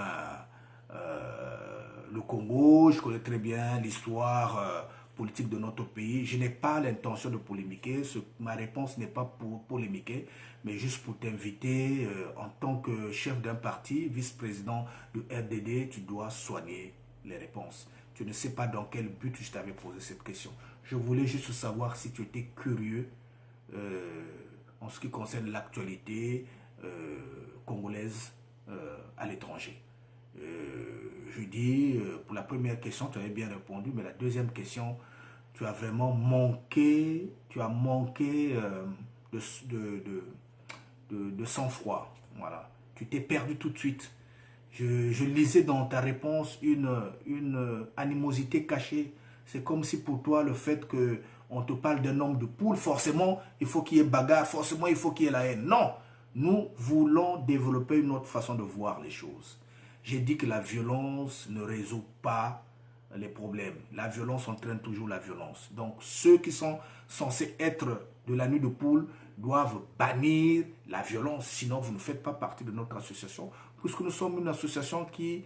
le Congo, je connais très bien l'histoire politique de notre pays. Je n'ai pas l'intention de polémiquer. Ma réponse n'est pas pour polémiquer, mais juste pour t'inviter en tant que chef d'un parti, vice-président du RDD, tu dois soigner les réponses. Tu ne sais pas dans quel but je t'avais posé cette question. Je voulais juste savoir si tu étais curieux en ce qui concerne l'actualité congolaise à l'étranger. Je dis, pour la première question, tu avais bien répondu, mais la deuxième question, tu as vraiment manqué, de sang-froid. Voilà. Tu t'es perdu tout de suite. Je lisais dans ta réponse une animosité cachée. C'est comme si pour toi, le fait on te parle d'un homme de poule, forcément, il faut qu'il y ait bagarre, forcément, il faut qu'il y ait la haine. Non, nous voulons développer une autre façon de voir les choses. J'ai dit que la violence ne résout pas les problèmes. La violence entraîne toujours la violence. Donc, ceux qui sont censés être de la nuit de poule doivent bannir la violence. Sinon, vous ne faites pas partie de notre association, puisque nous sommes une association qui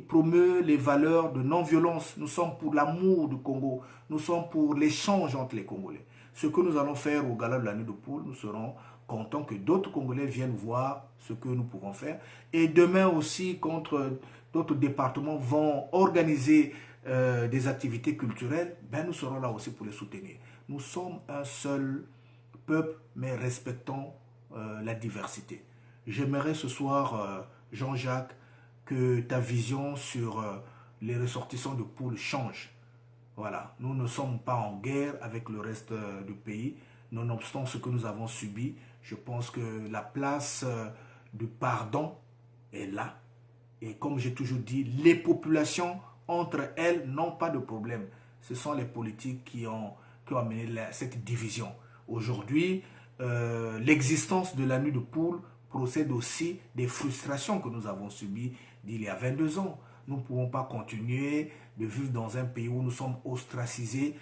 promeut les valeurs de non-violence. Nous sommes pour l'amour du Congo. Nous sommes pour l'échange entre les Congolais. Ce que nous allons faire au gala de la nuit de poule, nous serons contents que d'autres Congolais viennent voir ce que nous pouvons faire. Et demain aussi, quand d'autres départements vont organiser des activités culturelles, ben nous serons là aussi pour les soutenir. Nous sommes un seul peuple, mais respectons la diversité. J'aimerais ce soir, Jean-Jacques, que ta vision sur les ressortissants de poule change. Voilà, nous ne sommes pas en guerre avec le reste du pays, nonobstant ce que nous avons subi. Je pense que la place du pardon est là. Et comme j'ai toujours dit, les populations, entre elles, n'ont pas de problème. Ce sont les politiques qui ont amené cette division. Aujourd'hui, l'existence de la nuit de poule procède aussi des frustrations que nous avons subies d'il y a 22 ans. Nous ne pouvons pas continuer de vivre dans un pays où nous sommes ostracisés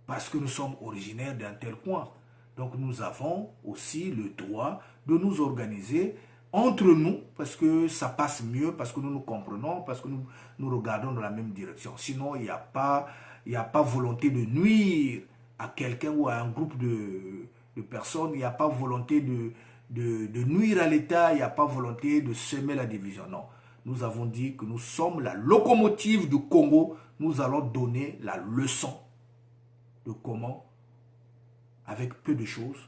parce que nous sommes originaires d'un tel coin. Donc nous avons aussi le droit de nous organiser entre nous, parce que ça passe mieux, parce que nous nous comprenons, parce que nous regardons dans la même direction. Sinon, il n'y a pas volonté de nuire à quelqu'un ou à un groupe de personnes. Il n'y a pas volonté de nuire à l'État, il n'y a pas volonté de semer la division. Non, nous avons dit que nous sommes la locomotive du Congo. Nous allons donner la leçon de comment, avec peu de choses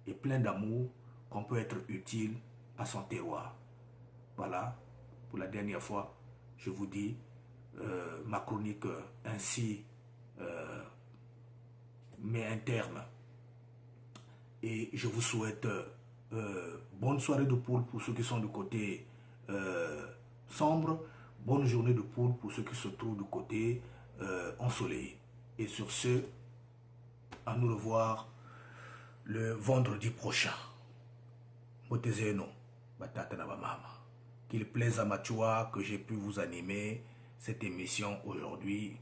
et plein d'amour, qu'on peut être utile à son terroir. Voilà, pour la dernière fois, je vous dis, ma chronique ainsi met un terme. Et je vous souhaite bonne soirée de poule pour ceux qui sont du côté sombre, bonne journée de poule pour ceux qui se trouvent du côté ensoleillé. Et sur ce, à nous revoir le vendredi prochain. Motezeno, batata na bamama. Qu'il plaise à Machua que j'ai pu vous animer cette émission aujourd'hui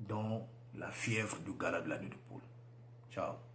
dans la fièvre du gala de la nuit de poule. Ciao.